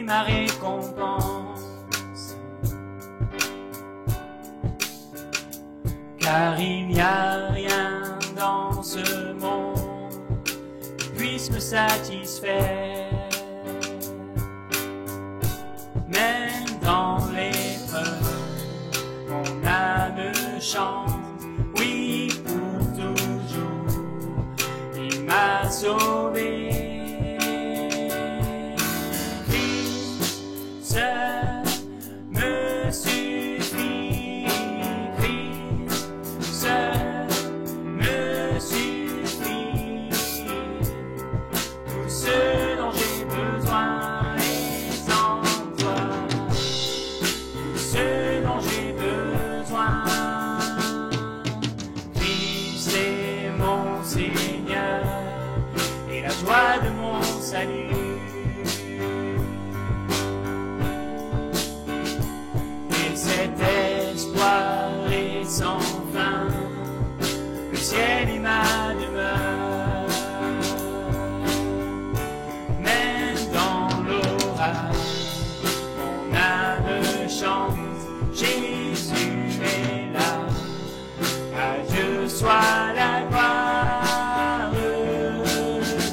ma récompense. Car il n'y a rien dans ce monde qui puisse me satisfaire. Même dans l'épreuve, mon âme chante, oui pour toujours, il m'a sauvé. Christ seul me suffit, Christ seul me suffit. Tout ce dont j'ai besoin est en toi, tout ce dont j'ai besoin. Christ est mon Seigneur et la joie de mon salut. Et cet espoir est sans fin, le ciel est ma demeure. Même dans l'orage, mon âme chante, Jésus est là, à Dieu soit la gloire.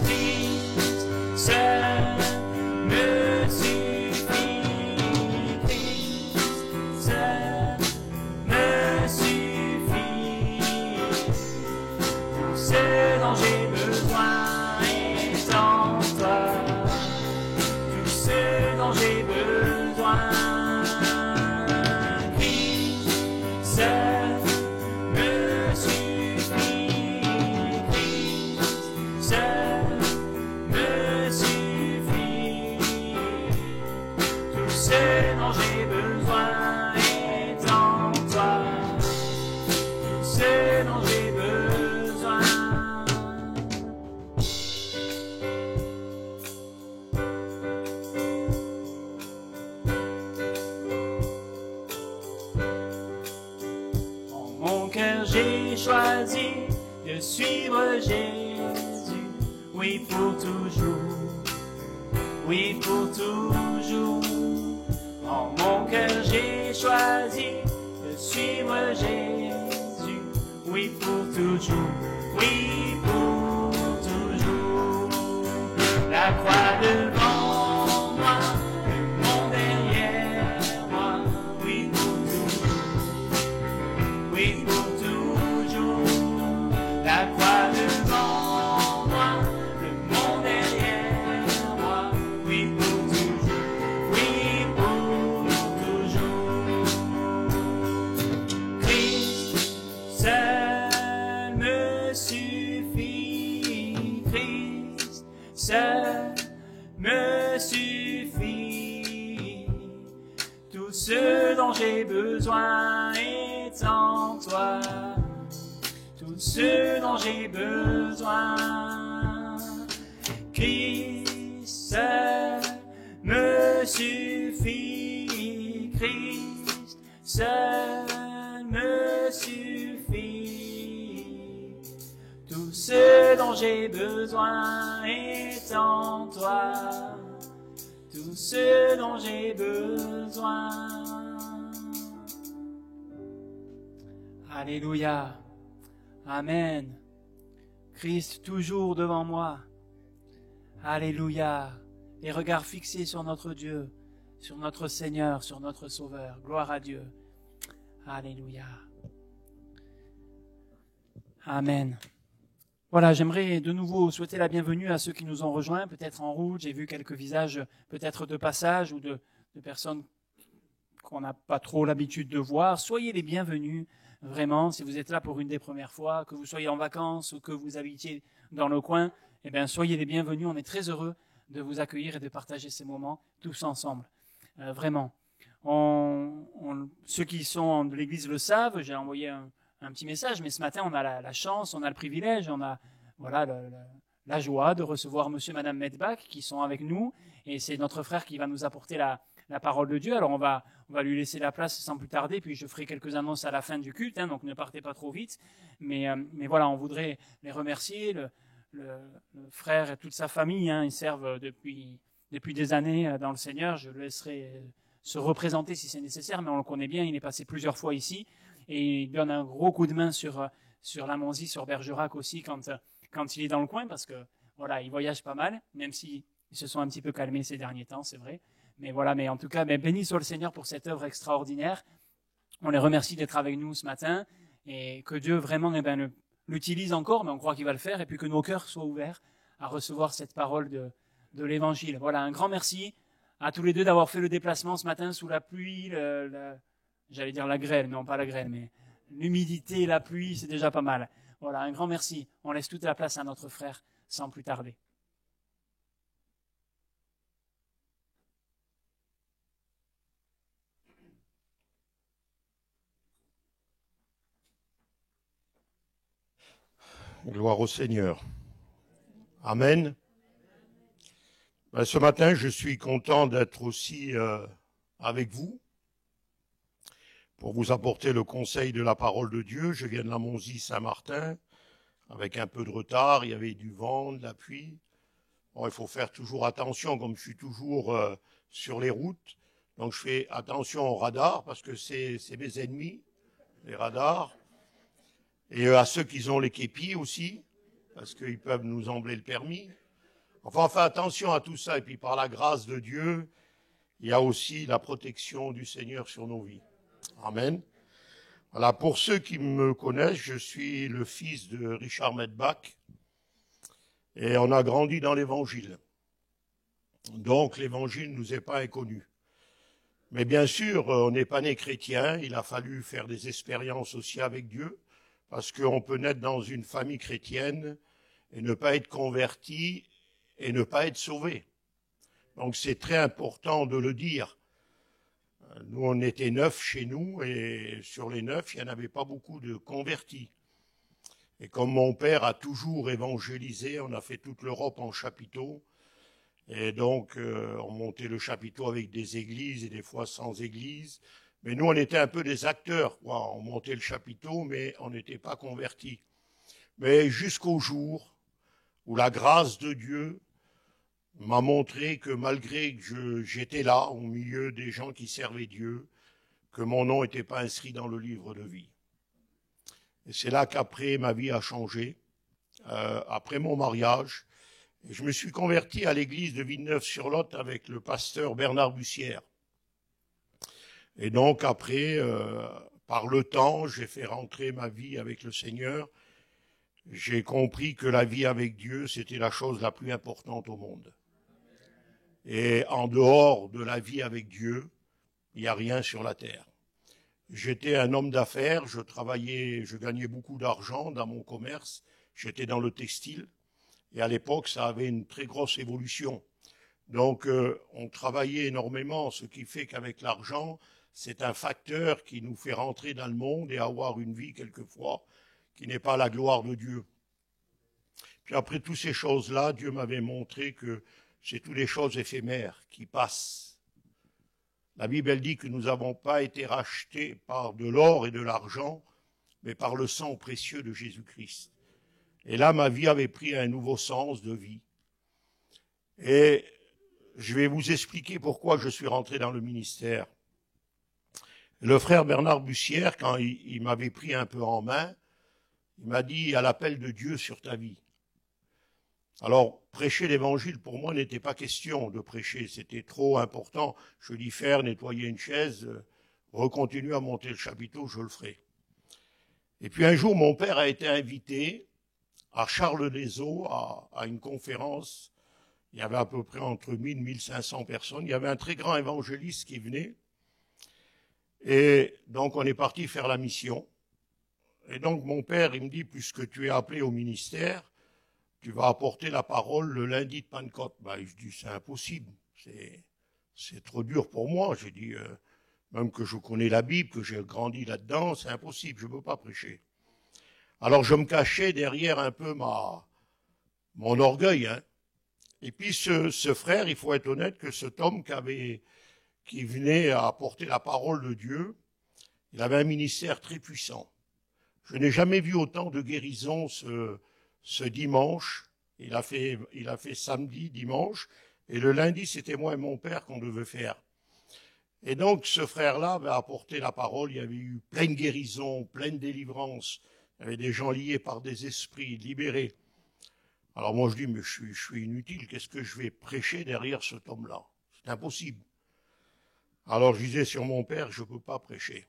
Christ seul me suffit, Christ seul me suffit. Tout ce dont j'ai besoin est en toi, tout ce dont j'ai besoin. Christ seul me suffit, Christ seul me suffit. Tout ce dont j'ai besoin est en toi, tout ce dont j'ai besoin. En mon cœur j'ai choisi de suivre Jésus, oui pour toujours, oui pour toujours. En mon cœur j'ai choisi de suivre Jésus, oui pour toujours, oui pour toujours. La croix devant moi, le monde derrière moi, oui pour toujours, oui pour toujours. La croix devant moi, le monde derrière moi, oui pour toujours, oui pour toujours. Christ seul me suffit, Christ seul me suffit. Tout ce dont j'ai besoin est en toi, tout ce dont j'ai besoin. Christ seul me suffit, Christ seul me suffit. Tout ce dont j'ai besoin est en toi, tout ce dont j'ai besoin. Alléluia. Amen. Christ toujours devant moi. Alléluia. Les regards fixés sur notre Dieu, sur notre Seigneur, sur notre Sauveur. Gloire à Dieu. Alléluia. Amen. Voilà, j'aimerais de nouveau souhaiter la bienvenue à ceux qui nous ont rejoints, peut-être en route. J'ai vu quelques visages peut-être de passage ou de personnes qu'on n'a pas trop l'habitude de voir. Soyez les bienvenus, vraiment, si vous êtes là pour une des premières fois, que vous soyez en vacances ou que vous habitiez dans le coin, eh bien, soyez les bienvenus. On est très heureux de vous accueillir et de partager ces moments tous ensemble. Vraiment. Ceux qui sont de l'église le savent, j'ai envoyé un petit message, mais ce matin, on a la chance, on a le privilège, on a la joie de recevoir monsieur et madame Medbach qui sont avec nous, et c'est notre frère qui va nous apporter la parole de Dieu. Alors on va lui laisser la place sans plus tarder, puis je ferai quelques annonces à la fin du culte, donc ne partez pas trop vite. Mais voilà, on voudrait les remercier, le frère et toute sa famille, ils servent depuis depuis des années dans le Seigneur. Je le laisserai se représenter si c'est nécessaire, mais on le connaît bien. Il est passé plusieurs fois ici et il donne un gros coup de main sur la Monzie, sur Bergerac aussi quand il est dans le coin, parce que voilà, il voyage pas mal, même s'ils se sont un petit peu calmés ces derniers temps, c'est vrai. Mais voilà, mais en tout cas, béni soit le Seigneur pour cette œuvre extraordinaire. On les remercie d'être avec nous ce matin et que Dieu vraiment l'utilise encore, mais on croit qu'il va le faire, et puis que nos cœurs soient ouverts à recevoir cette parole de l'Évangile. Voilà, un grand merci à tous les deux d'avoir fait le déplacement ce matin sous la pluie, j'allais dire la grêle, non pas la grêle, mais l'humidité, la pluie, c'est déjà pas mal. Voilà, un grand merci. On laisse toute la place à notre frère sans plus tarder. Gloire au Seigneur. Amen. Ce matin, je suis content d'être aussi avec vous pour vous apporter le conseil de la parole de Dieu. Je viens de la Monzie Saint-Martin avec un peu de retard. Il y avait du vent, de la pluie. Bon, il faut faire toujours attention, comme je suis toujours sur les routes. Donc je fais attention aux radars parce que c'est mes ennemis, les radars. Et à ceux qui ont les képis aussi, parce qu'ils peuvent nous embler le permis. Enfin, on fait attention à tout ça. Et puis, par la grâce de Dieu, il y a aussi la protection du Seigneur sur nos vies. Amen. Voilà, pour ceux qui me connaissent, je suis le fils de Richard Medbach. Et on a grandi dans l'Évangile. Donc, l'Évangile ne nous est pas inconnu. Mais bien sûr, on n'est pas né chrétien. Il a fallu faire des expériences aussi avec Dieu. Parce qu'on peut naître dans une famille chrétienne et ne pas être converti et ne pas être sauvé. Donc c'est très important de le dire. Nous, on était 9 chez nous et sur les 9, il n'y en avait pas beaucoup de convertis. Et comme mon père a toujours évangélisé, on a fait toute l'Europe en chapiteaux. Et donc on montait le chapiteau avec des églises et des fois sans église. Mais nous, on était un peu des acteurs, quoi. On montait le chapiteau, mais on n'était pas convertis. Mais jusqu'au jour où la grâce de Dieu m'a montré que malgré que j'étais là, au milieu des gens qui servaient Dieu, que mon nom n'était pas inscrit dans le livre de vie. Et c'est là qu'après, ma vie a changé, après mon mariage. Et je me suis converti à l'église de Villeneuve-sur-Lot avec le pasteur Bernard Bussière. Et donc après, par le temps, j'ai fait rentrer ma vie avec le Seigneur. J'ai compris que la vie avec Dieu, c'était la chose la plus importante au monde. Et en dehors de la vie avec Dieu, il n'y a rien sur la terre. J'étais un homme d'affaires, je travaillais, je gagnais beaucoup d'argent dans mon commerce, j'étais dans le textile. Et à l'époque, ça avait une très grosse évolution. Donc, on travaillait énormément, ce qui fait qu'avec l'argent, c'est un facteur qui nous fait rentrer dans le monde et avoir une vie quelquefois qui n'est pas la gloire de Dieu. Puis après toutes ces choses-là, Dieu m'avait montré que c'est toutes les choses éphémères qui passent. La Bible, elle dit que nous n'avons pas été rachetés par de l'or et de l'argent, mais par le sang précieux de Jésus-Christ. Et là, ma vie avait pris un nouveau sens de vie. Et je vais vous expliquer pourquoi je suis rentré dans le ministère. Le frère Bernard Bussière, quand il m'avait pris un peu en main, il m'a dit « à l'appel de Dieu sur ta vie ». Alors, prêcher l'évangile, pour moi, n'était pas question de prêcher, c'était trop important. Je dis faire, nettoyer une chaise, recontinuer à monter le chapiteau, je le ferai. Et puis un jour, mon père a été invité à Charles-les-Eaux à une conférence. Il y avait à peu près entre 1000 et 1500 personnes. Il y avait un très grand évangéliste qui venait. Et donc, on est parti faire la mission. Et donc, mon père, il me dit, puisque tu es appelé au ministère, tu vas apporter la parole le lundi de Pentecôte. Je dis, c'est impossible. C'est trop dur pour moi. J'ai dit, même que je connais la Bible, que j'ai grandi là-dedans, c'est impossible, je ne peux pas prêcher. Alors, je me cachais derrière un peu mon orgueil. Hein. Et puis, ce frère, il faut être honnête que cet homme qui venait à apporter la parole de Dieu, il avait un ministère très puissant. Je n'ai jamais vu autant de guérisons ce dimanche. Il a fait samedi, dimanche, Et le lundi, c'était moi et mon père qu'on devait faire. Et donc, ce frère-là avait apporté la parole. Il y avait eu pleine guérison, pleine délivrance. Il y avait des gens liés par des esprits, libérés. Alors moi, je dis, mais je suis inutile. Qu'est-ce que je vais prêcher derrière cet homme-là? C'est impossible. Alors, je disais sur mon père, je ne peux pas prêcher.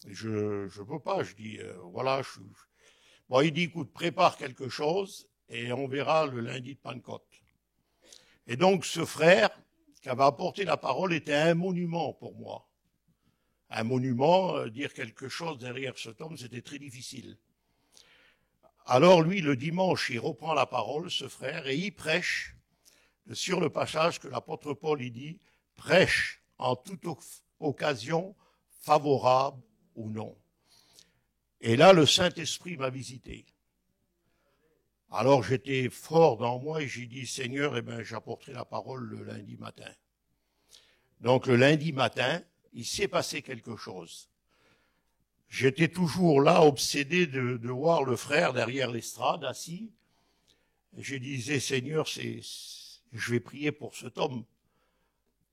Je peux pas. Je dis, voilà. Bon, il dit, écoute, prépare quelque chose et on verra le lundi de Pentecôte. Et donc, ce frère qui avait apporté la parole était un monument pour moi. Un monument, dire quelque chose derrière cet homme, c'était très difficile. Alors lui, le dimanche, il reprend la parole, ce frère, et il prêche sur le passage que l'apôtre Paul il dit, prêche en toute occasion, favorable ou non. Et là, le Saint-Esprit m'a visité. Alors j'étais fort dans moi et j'ai dit, Seigneur, eh ben, j'apporterai la parole le lundi matin. Donc le lundi matin, il s'est passé quelque chose. J'étais toujours là, obsédé de voir le frère derrière l'estrade, assis. Et je disais, Seigneur, je vais prier pour cet homme.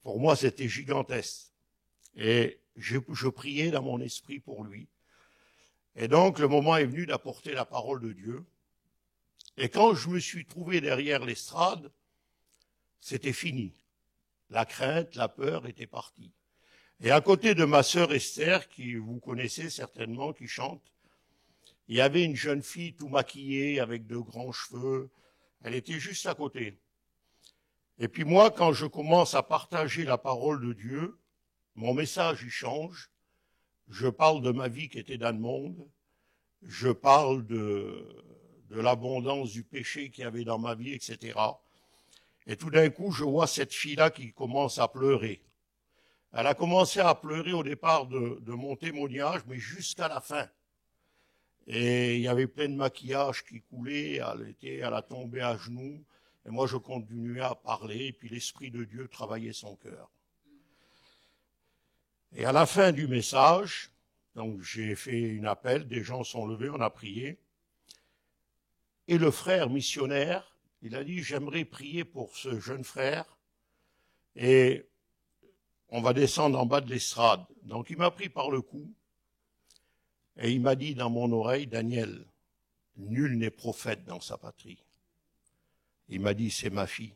Pour moi, c'était gigantesque. Et je priais dans mon esprit pour lui. Et donc, le moment est venu d'apporter la parole de Dieu. Et quand je me suis trouvé derrière l'estrade, c'était fini. La crainte, la peur étaient parties. Et à côté de ma sœur Esther, qui vous connaissez certainement, qui chante, il y avait une jeune fille tout maquillée avec de grands cheveux. Elle était juste à côté. Et puis moi, quand je commence à partager la parole de Dieu, mon message y change. Je parle de ma vie qui était dans le monde. Je parle de l'abondance du péché qu'il y avait dans ma vie, etc. Et tout d'un coup, je vois cette fille-là qui commence à pleurer. Elle a commencé à pleurer au départ de mon témoignage, mais jusqu'à la fin. Et il y avait plein de maquillage qui coulait, elle a tombé à genoux. Et moi, je continuais à parler, et puis l'Esprit de Dieu travaillait son cœur. Et à la fin du message, donc j'ai fait une appel, des gens sont levés, on a prié. Et le frère missionnaire, il a dit, j'aimerais prier pour ce jeune frère. Et on va descendre en bas de l'estrade. Donc il m'a pris par le cou et il m'a dit dans mon oreille, Daniel, nul n'est prophète dans sa patrie. Il m'a dit, c'est ma fille.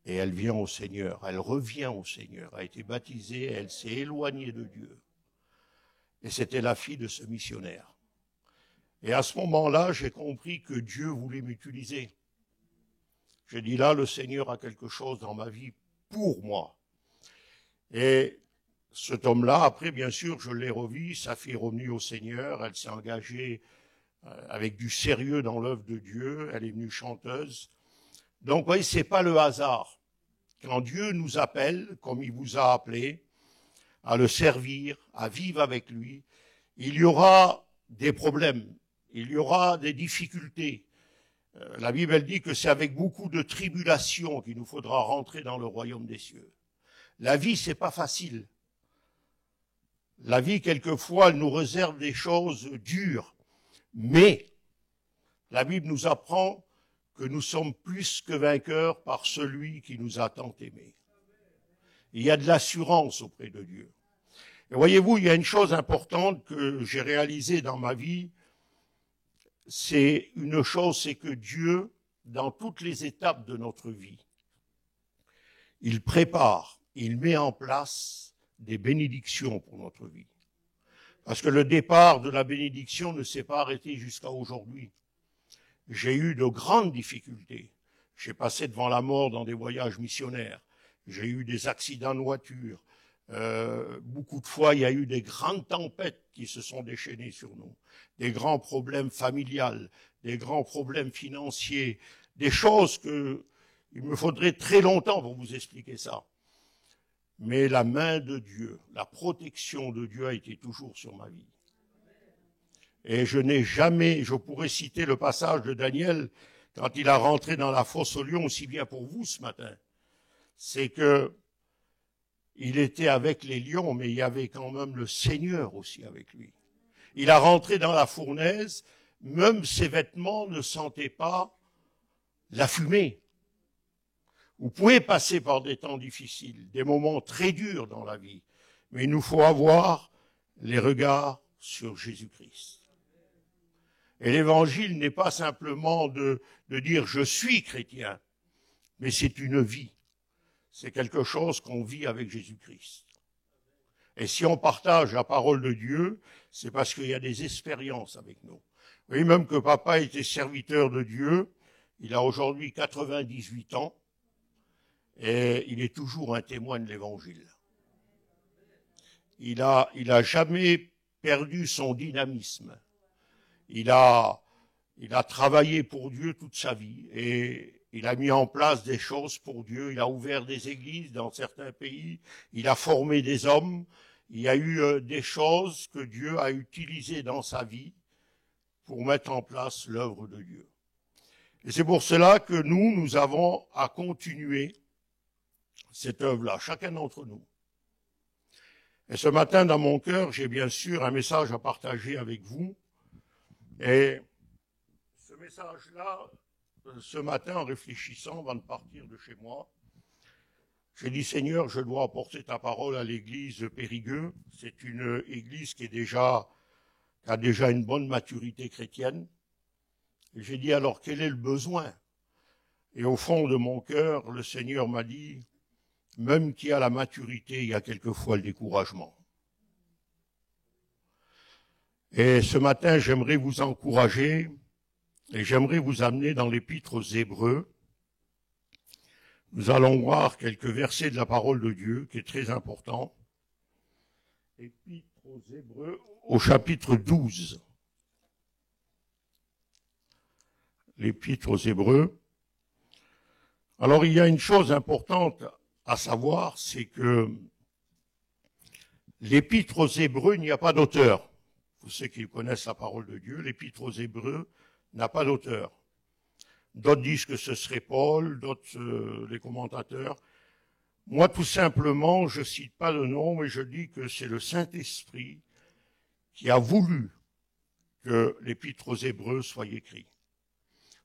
Et elle vient au Seigneur, elle revient au Seigneur, a été baptisée, elle s'est éloignée de Dieu. Et c'était la fille de ce missionnaire. Et à ce moment-là, j'ai compris que Dieu voulait m'utiliser. J'ai dit, là, le Seigneur a quelque chose dans ma vie pour moi. Et cet homme-là, après, bien sûr, je l'ai revu, sa fille est revenue au Seigneur, elle s'est engagée avec du sérieux dans l'œuvre de Dieu, elle est venue chanteuse. Donc, vous voyez, c'est pas le hasard. Quand Dieu nous appelle, comme il vous a appelé, à le servir, à vivre avec lui, il y aura des problèmes, il y aura des difficultés. La Bible, elle dit que c'est avec beaucoup de tribulations qu'il nous faudra rentrer dans le royaume des cieux. La vie, c'est pas facile. La vie, quelquefois, elle nous réserve des choses dures. Mais la Bible nous apprend que nous sommes plus que vainqueurs par celui qui nous a tant aimés. Il y a de l'assurance auprès de Dieu. Et voyez-vous, il y a une chose importante que j'ai réalisée dans ma vie, c'est une chose, c'est que Dieu, dans toutes les étapes de notre vie, il prépare, il met en place des bénédictions pour notre vie. Parce que le départ de la bénédiction ne s'est pas arrêté jusqu'à aujourd'hui. J'ai eu de grandes difficultés. J'ai passé devant la mort dans des voyages missionnaires. J'ai eu des accidents de voiture. Beaucoup de fois, il y a eu des grandes tempêtes qui se sont déchaînées sur nous. Des grands problèmes familiales, des grands problèmes financiers, des choses que il me faudrait très longtemps pour vous expliquer ça. Mais la main de Dieu, la protection de Dieu a été toujours sur ma vie. Et je n'ai jamais, je pourrais citer le passage de Daniel quand il a rentré dans la fosse aux lions, aussi bien pour vous ce matin. C'est que il était avec les lions, mais il y avait quand même le Seigneur aussi avec lui. Il a rentré dans la fournaise, même ses vêtements ne sentaient pas la fumée. Vous pouvez passer par des temps difficiles, des moments très durs dans la vie, mais il nous faut avoir les regards sur Jésus-Christ. Et l'évangile n'est pas simplement de dire je suis chrétien, mais c'est une vie. C'est quelque chose qu'on vit avec Jésus-Christ. Et si on partage la parole de Dieu, c'est parce qu'il y a des expériences avec nous. Vous voyez, même que papa était serviteur de Dieu, il a aujourd'hui 98 ans, et il est toujours un témoin de l'évangile. Il a jamais perdu son dynamisme. Il a travaillé pour Dieu toute sa vie et il a mis en place des choses pour Dieu. Il a ouvert des églises dans certains pays. Il a formé des hommes. Il y a eu des choses que Dieu a utilisées dans sa vie pour mettre en place l'œuvre de Dieu. Et c'est pour cela que nous avons à continuer cette œuvre-là, chacun d'entre nous. Et ce matin, dans mon cœur, j'ai bien sûr un message à partager avec vous. Et ce message-là, ce matin, en réfléchissant avant de partir de chez moi, j'ai dit, Seigneur, je dois apporter ta parole à l'église de Périgueux. C'est une église qui a déjà une bonne maturité chrétienne. Et j'ai dit, alors, quel est le besoin? Et au fond de mon cœur, le Seigneur m'a dit, même qui a la maturité, il y a quelquefois le découragement. Et ce matin, j'aimerais vous encourager et j'aimerais vous amener dans l'épître aux Hébreux. Nous allons voir quelques versets de la parole de Dieu qui est très important. Épître aux Hébreux au chapitre 12. L'épître aux Hébreux. Alors il y a une chose importante à savoir, c'est que l'épître aux Hébreux, il n'y a pas d'auteur. Vous savez qu'ils connaissent la parole de Dieu, l'épître aux Hébreux n'a pas d'auteur. D'autres disent que ce serait Paul, d'autres les commentateurs. Moi, tout simplement, je cite pas de nom, mais je dis que c'est le Saint-Esprit qui a voulu que l'épître aux Hébreux soit écrit.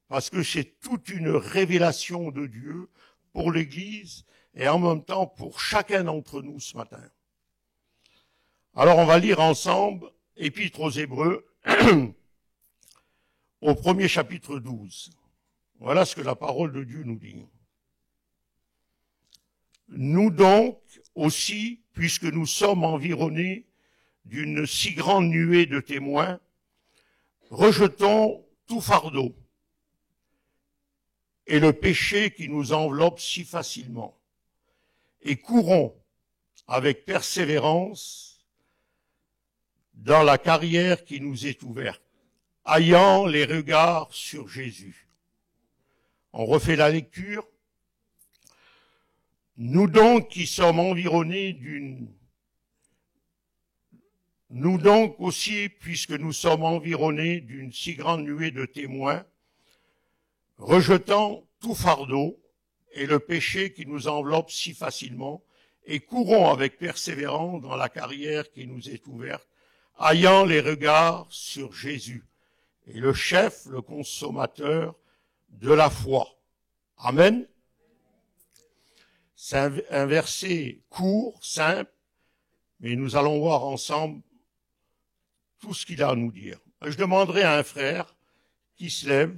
Parce que c'est toute une révélation de Dieu pour l'Église et en même temps pour chacun d'entre nous ce matin. Alors on va lire ensemble Épître aux Hébreux au premier chapitre 12. Voilà ce que la parole de Dieu nous dit. Nous donc aussi, puisque nous sommes environnés d'une si grande nuée de témoins, rejetons tout fardeau et le péché qui nous enveloppe si facilement, et courons avec persévérance dans la carrière qui nous est ouverte, ayant les regards sur Jésus. On refait la lecture. Nous donc qui sommes environnés Nous donc aussi, puisque nous sommes environnés d'une si grande nuée de témoins, rejetant tout fardeau et le péché qui nous enveloppe si facilement, et courons avec persévérance dans la carrière qui nous est ouverte, ayant les regards sur Jésus, et le chef, le consommateur de la foi. Amen. C'est un verset court, simple, mais nous allons voir ensemble tout ce qu'il a à nous dire. Je demanderai à un frère qui se lève,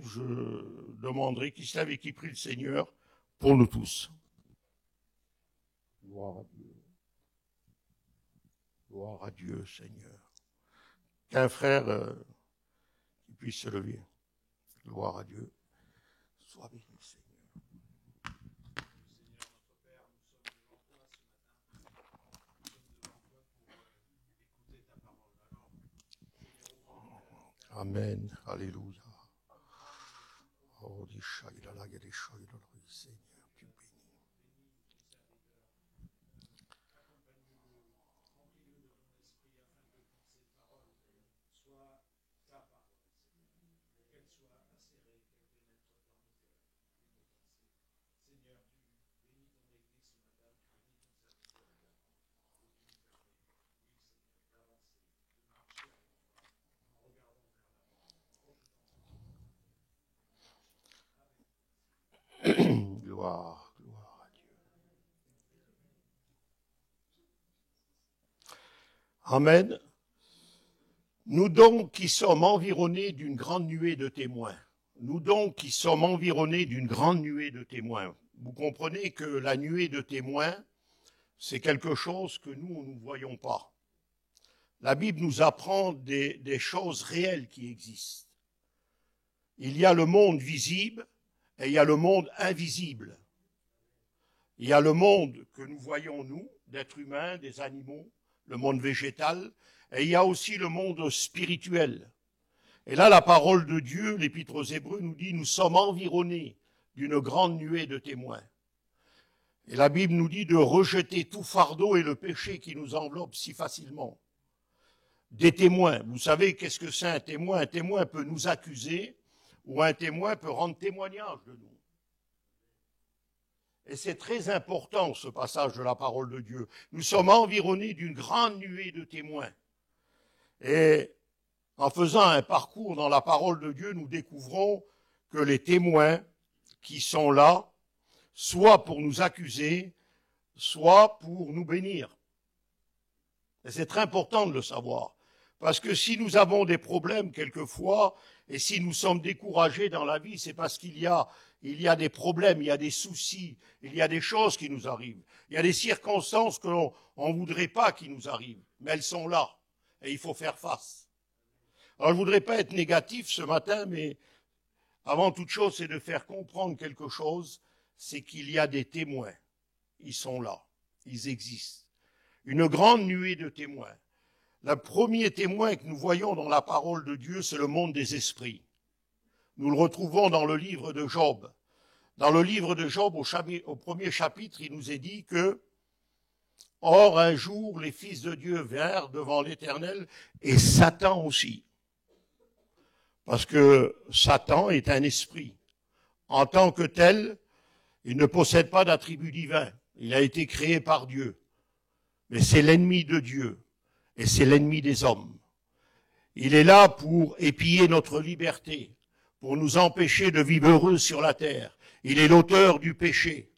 qui se lève et qui prie le Seigneur pour nous tous. Gloire à Dieu. Gloire à Dieu, Seigneur. Qu'un frère qui puisse se lever. Gloire à Dieu. Sois béni, Seigneur. Amen. Alléluia. Oh, Seigneur, tu bénis. Gloire Amen. Nous donc qui sommes environnés d'une grande nuée de témoins, nous donc qui sommes environnés d'une grande nuée de témoins, vous comprenez que la nuée de témoins, c'est quelque chose que nous ne voyons pas. La Bible nous apprend des choses réelles qui existent. Il y a le monde visible et il y a le monde invisible. Il y a le monde que nous voyons, nous, d'êtres humains, des animaux, le monde végétal, et il y a aussi le monde spirituel. Et là, la parole de Dieu, l'Épître aux Hébreux nous dit, nous sommes environnés d'une grande nuée de témoins. Et la Bible nous dit de rejeter tout fardeau et le péché qui nous enveloppe si facilement. Des témoins. Vous savez qu'est-ce que c'est un témoin? Un témoin peut nous accuser ou un témoin peut rendre témoignage de nous. Et c'est très important ce passage de la parole de Dieu. Nous sommes environnés d'une grande nuée de témoins. Et en faisant un parcours dans la parole de Dieu, nous découvrons que les témoins qui sont là, soit pour nous accuser, soit pour nous bénir. Et c'est très important de le savoir. Parce que si nous avons des problèmes quelquefois, et si nous sommes découragés dans la vie, c'est parce qu'il y a des problèmes, il y a des soucis, il y a des choses qui nous arrivent. Il y a des circonstances que l'on ne voudrait pas qui nous arrivent, mais elles sont là, et il faut faire face. Alors je ne voudrais pas être négatif ce matin, mais avant toute chose, c'est de faire comprendre quelque chose, c'est qu'il y a des témoins. Ils sont là, ils existent. Une grande nuée de témoins. Le premier témoin que nous voyons dans la parole de Dieu, c'est le monde des esprits. Nous le retrouvons dans le livre de Job. Dans le livre de Job, au premier chapitre, il nous est dit que « Or, un jour, les fils de Dieu vinrent devant l'Éternel, et Satan aussi. » Parce que Satan est un esprit. En tant que tel, il ne possède pas d'attribut divin. Il a été créé par Dieu. Mais c'est l'ennemi de Dieu. Et c'est l'ennemi des hommes. Il est là pour épier notre liberté, pour nous empêcher de vivre heureux sur la terre. Il est l'auteur du péché.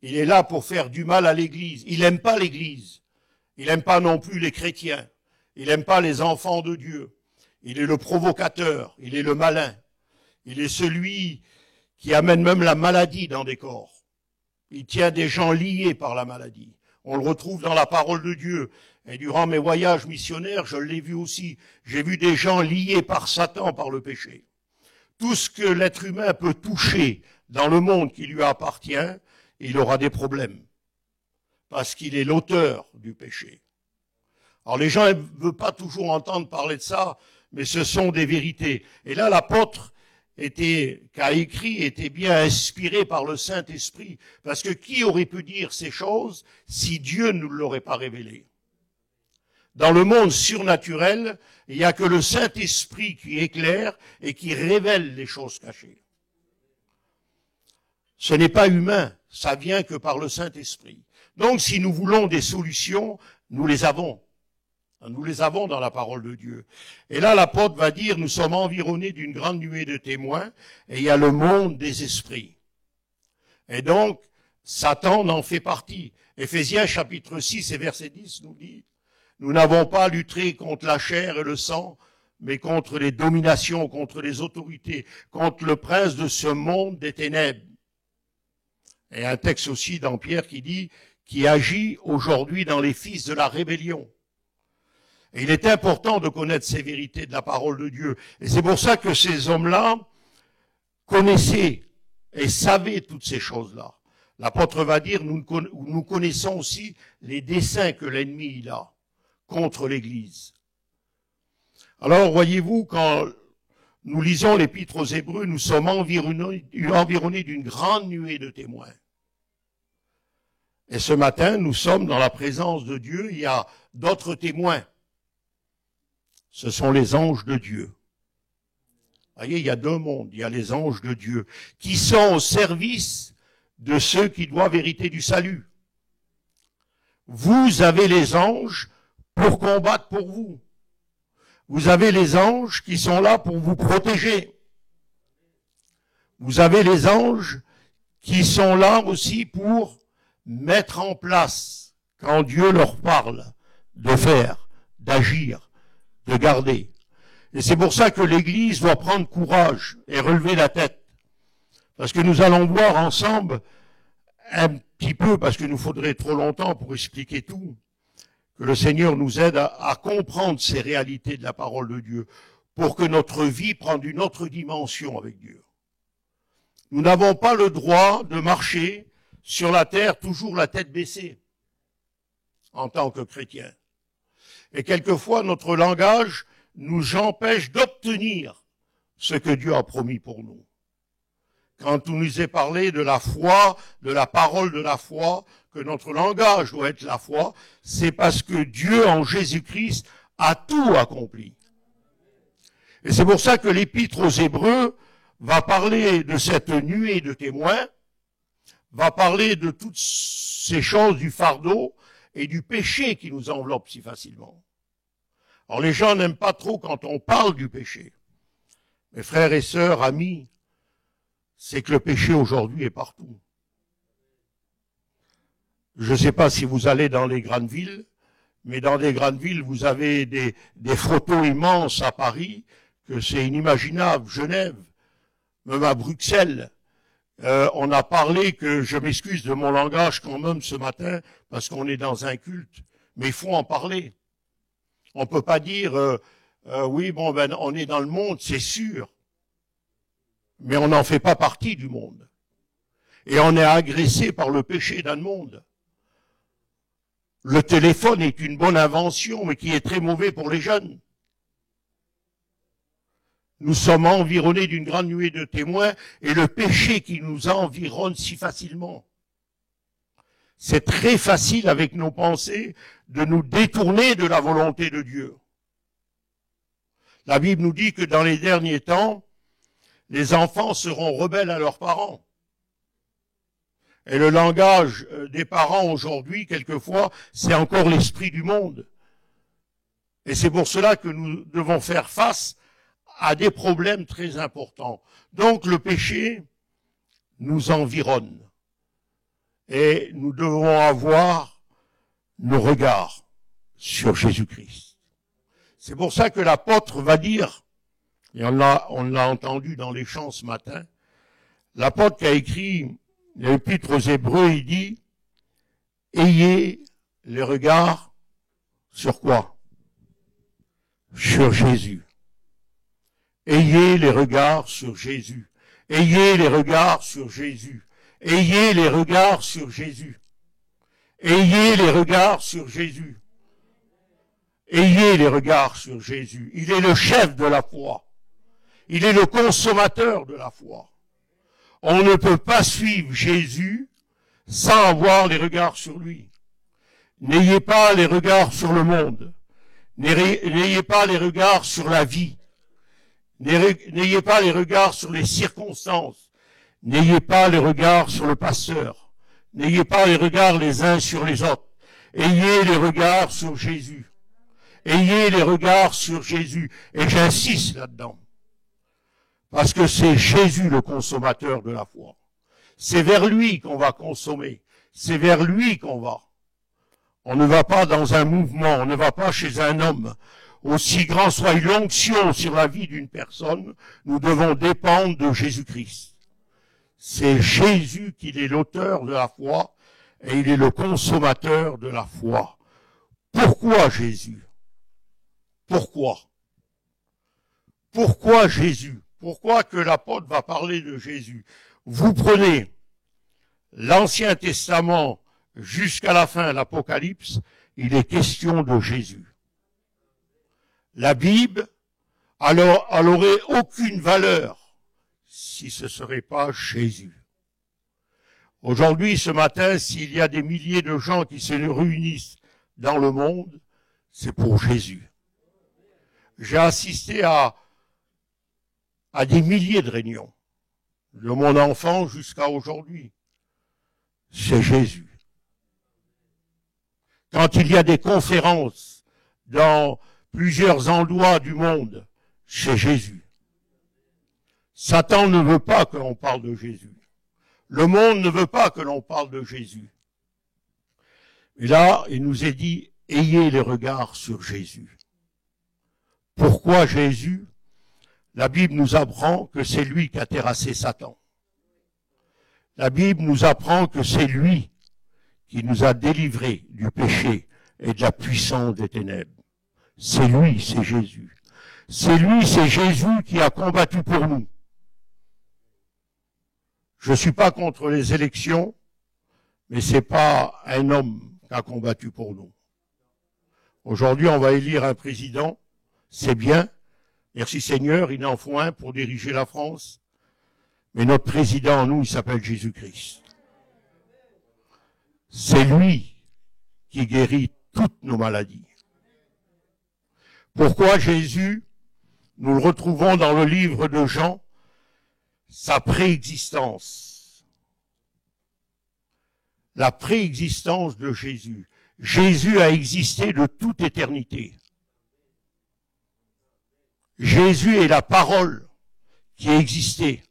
Il est là pour faire du mal à l'Église. Il n'aime pas l'Église. Il n'aime pas non plus les chrétiens. Il n'aime pas les enfants de Dieu. Il est le provocateur. Il est le malin. Il est celui qui amène même la maladie dans des corps. Il tient des gens liés par la maladie. On le retrouve dans la parole de Dieu. Et durant mes voyages missionnaires, je l'ai vu aussi. J'ai vu des gens liés par Satan, par le péché. Tout ce que l'être humain peut toucher dans le monde qui lui appartient, il aura des problèmes. Parce qu'il est l'auteur du péché. Alors les gens ne veulent pas toujours entendre parler de ça, mais ce sont des vérités. Et là, l'apôtre qu'a écrit était bien inspiré par le Saint-Esprit. Parce que qui aurait pu dire ces choses si Dieu ne nous l'aurait pas révélé? Dans le monde surnaturel, il n'y a que le Saint-Esprit qui éclaire et qui révèle les choses cachées. Ce n'est pas humain, ça vient que par le Saint-Esprit. Donc si nous voulons des solutions, nous les avons. Nous les avons dans la parole de Dieu. Et là, l'apôtre va dire, nous sommes environnés d'une grande nuée de témoins, et il y a le monde des esprits. Et donc, Satan en fait partie. Éphésiens chapitre 6 et verset 10 nous dit, nous n'avons pas lutté contre la chair et le sang, mais contre les dominations, contre les autorités, contre le prince de ce monde des ténèbres. Et un texte aussi dans Pierre qui dit, qui agit aujourd'hui dans les fils de la rébellion. Et il est important de connaître ces vérités de la parole de Dieu. Et c'est pour ça que ces hommes-là connaissaient et savaient toutes ces choses-là. L'apôtre va dire, nous connaissons aussi les desseins que l'ennemi a contre l'Église. Alors, voyez-vous, quand nous lisons l'Épître aux Hébreux, nous sommes environnés d'une grande nuée de témoins. Et ce matin, nous sommes dans la présence de Dieu. Il y a d'autres témoins. Ce sont les anges de Dieu. Vous voyez, il y a deux mondes. Il y a les anges de Dieu qui sont au service de ceux qui doivent hériter du salut. Vous avez les anges pour combattre pour vous. Vous avez les anges qui sont là pour vous protéger. Vous avez les anges qui sont là aussi pour mettre en place, quand Dieu leur parle, de faire. d'agir, de garder. Et c'est pour ça que l'Église doit prendre courage et relever la tête. Parce que nous allons voir ensemble un petit peu, parce qu'il nous faudrait trop longtemps pour expliquer tout, que le Seigneur nous aide à comprendre ces réalités de la parole de Dieu, pour que notre vie prenne une autre dimension avec Dieu. Nous n'avons pas le droit de marcher sur la terre toujours la tête baissée, en tant que chrétiens. Et quelquefois, notre langage nous empêche d'obtenir ce que Dieu a promis pour nous. Quand on nous est parlé de la foi, de la parole de la foi, que notre langage doit être la foi, c'est parce que Dieu, en Jésus-Christ, a tout accompli. Et c'est pour ça que l'Épître aux Hébreux va parler de cette nuée de témoins, va parler de toutes ces choses du fardeau et du péché qui nous enveloppe si facilement. Alors les gens n'aiment pas trop quand on parle du péché. Mes frères et sœurs, amis, c'est que le péché aujourd'hui est partout. Je ne sais pas si vous allez dans les grandes villes, mais dans les grandes villes, vous avez des photos immenses à Paris, que c'est inimaginable, Genève, même à Bruxelles. On a parlé que, je m'excuse de mon langage quand même ce matin, parce qu'on est dans un culte, mais il faut en parler. On peut pas dire, oui, bon, ben, on est dans le monde, c'est sûr, mais on n'en fait pas partie du monde. Et on est agressé par le péché d'un monde. Le téléphone est une bonne invention, mais qui est très mauvais pour les jeunes. Nous sommes environnés d'une grande nuée de témoins et le péché qui nous environne si facilement. C'est très facile avec nos pensées de nous détourner de la volonté de Dieu. La Bible nous dit que dans les derniers temps, les enfants seront rebelles à leurs parents. Et le langage des parents aujourd'hui, quelquefois, c'est encore l'esprit du monde. Et c'est pour cela que nous devons faire face à des problèmes très importants. Donc le péché nous environne. Et nous devons avoir nos regards sur Jésus-Christ. C'est pour ça que l'apôtre va dire, et on l'a entendu dans les chants ce matin, l'apôtre qui a écrit l'Épître aux Hébreux, il dit, ayez les regards sur quoi? Sur Jésus. Ayez les regards sur Jésus. Ayez les regards sur Jésus. Ayez les regards sur Jésus. Ayez les regards sur Jésus. Ayez les regards sur Jésus. Il est le chef de la foi. Il est le consommateur de la foi. On ne peut pas suivre Jésus sans avoir les regards sur lui. N'ayez pas les regards sur le monde. N'ayez pas les regards sur la vie. N'ayez pas les regards sur les circonstances. N'ayez pas les regards sur le pasteur. N'ayez pas les regards les uns sur les autres. Ayez les regards sur Jésus. Ayez les regards sur Jésus. Et j'insiste là-dedans. Parce que c'est Jésus le consommateur de la foi. C'est vers lui qu'on va consommer. C'est vers lui qu'on va. On ne va pas dans un mouvement, on ne va pas chez un homme. Aussi grand soit l'onction sur la vie d'une personne, nous devons dépendre de Jésus-Christ. C'est Jésus qui est l'auteur de la foi et il est le consommateur de la foi. Pourquoi Jésus? Pourquoi? Pourquoi Jésus? Pourquoi que l'apôtre va parler de Jésus? Vous prenez l'Ancien Testament jusqu'à la fin, l'Apocalypse, il est question de Jésus. La Bible, alors, elle n'aurait aucune valeur si ce ne serait pas Jésus. Aujourd'hui, ce matin, s'il y a des milliers de gens qui se réunissent dans le monde, c'est pour Jésus. J'ai assisté à des milliers de réunions, de mon enfant jusqu'à aujourd'hui. C'est Jésus. Quand il y a des conférences dans plusieurs endroits du monde, c'est Jésus. Satan ne veut pas que l'on parle de Jésus. Le monde ne veut pas que l'on parle de Jésus. Et là, il nous est dit, ayez les regards sur Jésus. Pourquoi Jésus? La Bible nous apprend que c'est lui qui a terrassé Satan. La Bible nous apprend que c'est lui qui nous a délivrés du péché et de la puissance des ténèbres. C'est lui, c'est Jésus. C'est lui, c'est Jésus qui a combattu pour nous. Je ne suis pas contre les élections, mais c'est pas un homme qui a combattu pour nous. Aujourd'hui, on va élire un président, c'est bien. Merci Seigneur, il en faut un pour diriger la France. Mais notre président, nous, il s'appelle Jésus-Christ. C'est lui qui guérit toutes nos maladies. Pourquoi Jésus? Nous le retrouvons dans le livre de Jean, sa préexistence. La préexistence de Jésus. Jésus a existé de toute éternité. Jésus est la parole qui existait.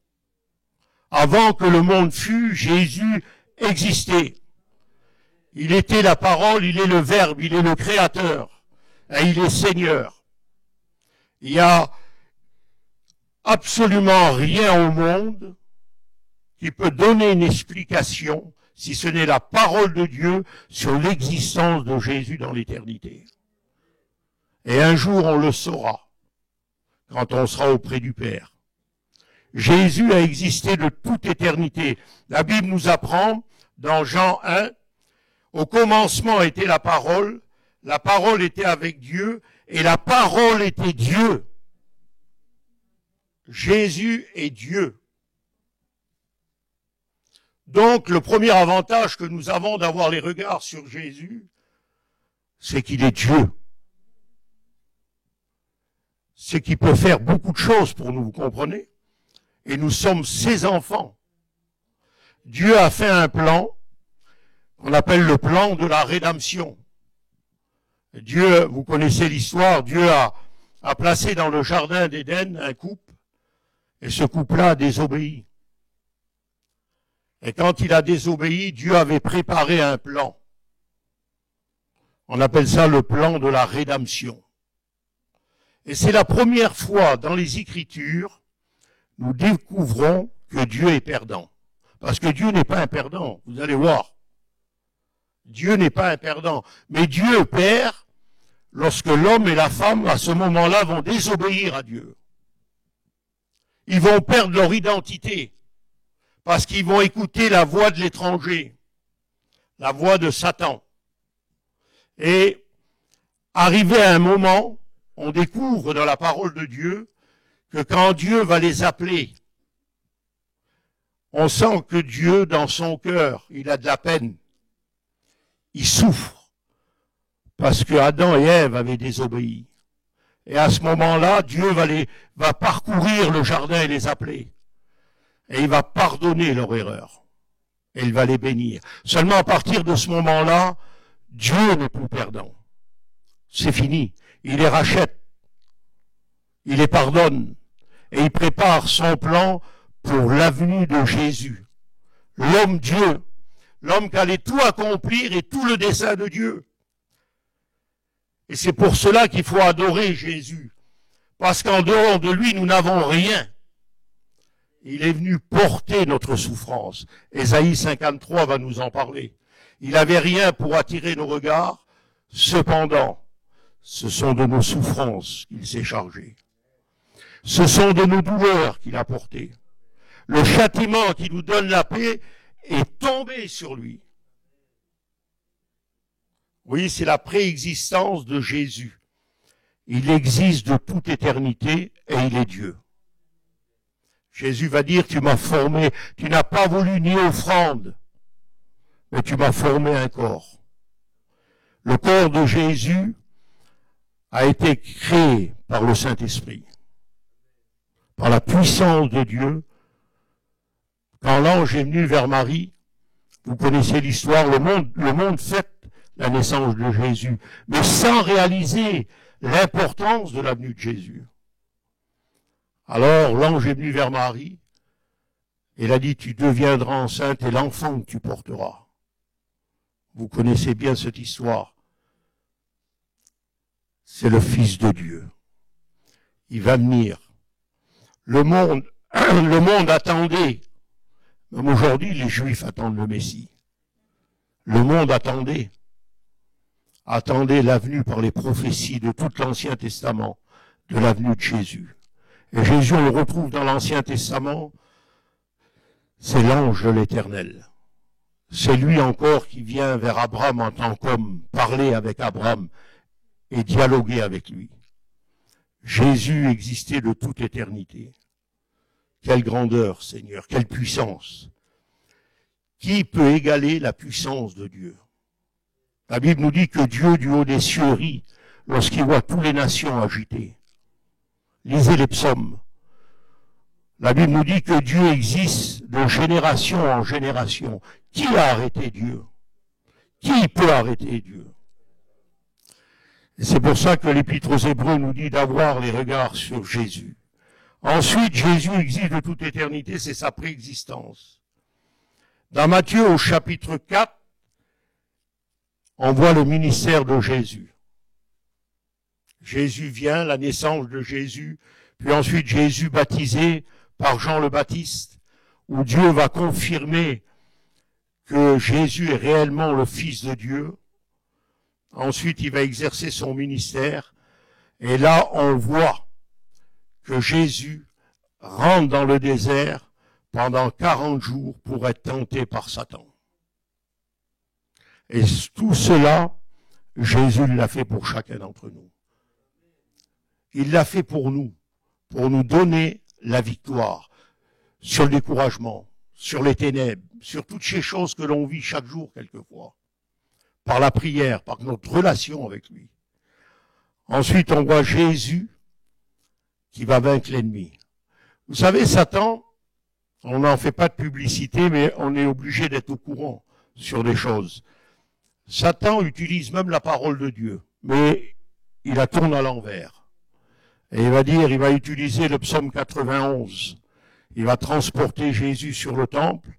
Avant que le monde fût, Jésus existait. Il était la parole, il est le Verbe, il est le Créateur, et il est Seigneur. Il n'y a absolument rien au monde qui peut donner une explication, si ce n'est la parole de Dieu, sur l'existence de Jésus dans l'éternité. Et un jour on le saura, quand on sera auprès du Père. Jésus a existé de toute éternité. La Bible nous apprend, dans Jean 1, au commencement était la parole était avec Dieu, et la parole était Dieu. Jésus est Dieu. Donc, le premier avantage que nous avons d'avoir les regards sur Jésus, c'est qu'il est Dieu. C'est qu'il peut faire beaucoup de choses pour nous, vous comprenez? Et nous sommes ses enfants. Dieu a fait un plan qu'on appelle le plan de la rédemption. Dieu, vous connaissez l'histoire, Dieu a placé dans le jardin d'Éden un couple, et ce couple-là a désobéi. Et quand il a désobéi, Dieu avait préparé un plan. On appelle ça le plan de la rédemption. Et c'est la première fois dans les Écritures, nous découvrons que Dieu est perdant. Parce que Dieu n'est pas un perdant, vous allez voir. Dieu n'est pas un perdant. Mais Dieu perd lorsque l'homme et la femme, à ce moment-là, vont désobéir à Dieu. Ils vont perdre leur identité. Parce qu'ils vont écouter la voix de l'étranger. La voix de Satan. Et arrivé à un moment, on découvre dans la parole de Dieu que quand Dieu va les appeler, on sent que Dieu, dans son cœur, il a de la peine. Il souffre. Parce que Adam et Ève avaient désobéi. Et à ce moment-là, Dieu va parcourir le jardin et les appeler. Et il va pardonner leur erreur. Et il va les bénir. Seulement à partir de ce moment-là, Dieu n'est plus perdant. C'est fini. Il les rachète. Il les pardonne. Et il prépare son plan pour l'avenue de Jésus. L'homme Dieu. L'homme qui allait tout accomplir et tout le dessein de Dieu. Et c'est pour cela qu'il faut adorer Jésus. Parce qu'en dehors de lui, nous n'avons rien. Il est venu porter notre souffrance. Ésaïe 53 va nous en parler. Il n'avait rien pour attirer nos regards. Cependant, ce sont de nos souffrances qu'il s'est chargé. Ce sont de nos douleurs qu'il a portées. Le châtiment qui nous donne la paix est tombé sur lui. Oui, c'est la préexistence de Jésus. Il existe de toute éternité et il est Dieu. Jésus va dire, tu m'as formé, tu n'as pas voulu ni offrande, mais tu m'as formé un corps. Le corps de Jésus a été créé par le Saint-Esprit, par la puissance de Dieu. Quand l'ange est venu vers Marie, vous connaissez l'histoire, le monde fête la naissance de Jésus, mais sans réaliser l'importance de la venue de Jésus. Alors l'ange est venu vers Marie, et il a dit, tu deviendras enceinte et l'enfant que tu porteras. Vous connaissez bien cette histoire. c'est le Fils de Dieu. Il va venir. Le monde attendait. Même aujourd'hui, les Juifs attendent le Messie. Le monde attendait la venue par les prophéties de tout l'Ancien Testament, de la venue de Jésus. Et Jésus, on le retrouve dans l'Ancien Testament, c'est l'ange de l'Éternel. C'est lui encore qui vient vers Abraham en tant qu'homme, parler avec Abraham et dialoguer avec lui. Jésus existait de toute éternité. Quelle grandeur, Seigneur, quelle puissance. Qui peut égaler la puissance de Dieu? La Bible nous dit que Dieu du haut des cieux rit lorsqu'il voit toutes les nations agitées. Lisez les psaumes. La Bible nous dit que Dieu existe de génération en génération. Qui a arrêté Dieu? Qui peut arrêter Dieu? Et c'est pour ça que l'Épître aux Hébreux nous dit d'avoir les regards sur Jésus. Ensuite, Jésus existe de toute éternité, c'est sa préexistence. Dans Matthieu au chapitre 4, on voit le ministère de Jésus. Jésus vient, la naissance de Jésus, puis ensuite Jésus baptisé par Jean le Baptiste, où Dieu va confirmer que Jésus est réellement le Fils de Dieu. Ensuite, il va exercer son ministère, et là, on voit que Jésus rentre dans le désert pendant 40 jours pour être tenté par Satan. Et tout cela, Jésus l'a fait pour chacun d'entre nous. Il l'a fait pour nous donner la victoire sur le découragement, sur les ténèbres, sur toutes ces choses que l'on vit chaque jour quelquefois, par la prière, par notre relation avec lui. Ensuite, on voit Jésus qui va vaincre l'ennemi. Vous savez, Satan, on n'en fait pas de publicité, mais on est obligé d'être au courant sur des choses. Satan utilise même la parole de Dieu, mais il la tourne à l'envers. Et il va utiliser le psaume 91. Il va transporter Jésus sur le temple.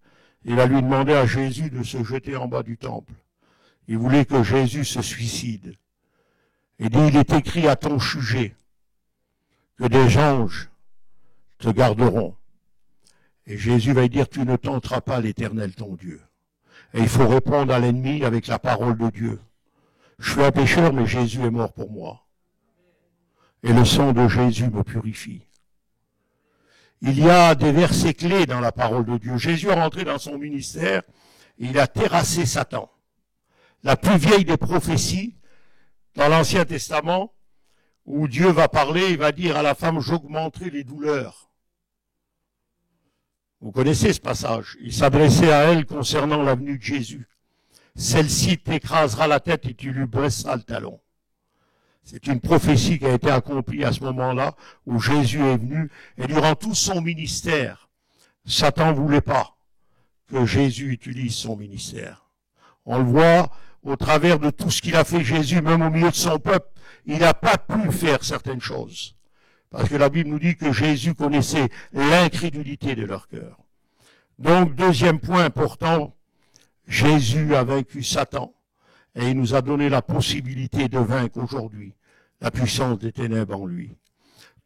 Il va lui demander à Jésus de se jeter en bas du temple. Il voulait que Jésus se suicide. Il dit, il est écrit à ton sujet que des anges te garderont. Et Jésus va lui dire, tu ne tenteras pas l'Éternel ton Dieu. Et il faut répondre à l'ennemi avec la parole de Dieu. Je suis un pécheur, mais Jésus est mort pour moi. Et le sang de Jésus me purifie. Il y a des versets clés dans la parole de Dieu. Jésus est rentré dans son ministère, et il a terrassé Satan. La plus vieille des prophéties, dans l'Ancien Testament, où Dieu va parler, il va dire à la femme, j'augmenterai les douleurs. Vous connaissez ce passage. Il s'adressait à elle concernant la venue de Jésus. Celle-ci t'écrasera la tête et tu lui blesseras le talon. C'est une prophétie qui a été accomplie à ce moment-là où Jésus est venu et durant tout son ministère, Satan ne voulait pas que Jésus utilise son ministère. On le voit au travers de tout ce qu'il a fait Jésus, même au milieu de son peuple, il n'a pas pu faire certaines choses. Parce que la Bible nous dit que Jésus connaissait l'incrédulité de leur cœur. Donc, deuxième point important, Jésus a vaincu Satan et il nous a donné la possibilité de vaincre aujourd'hui la puissance des ténèbres en lui.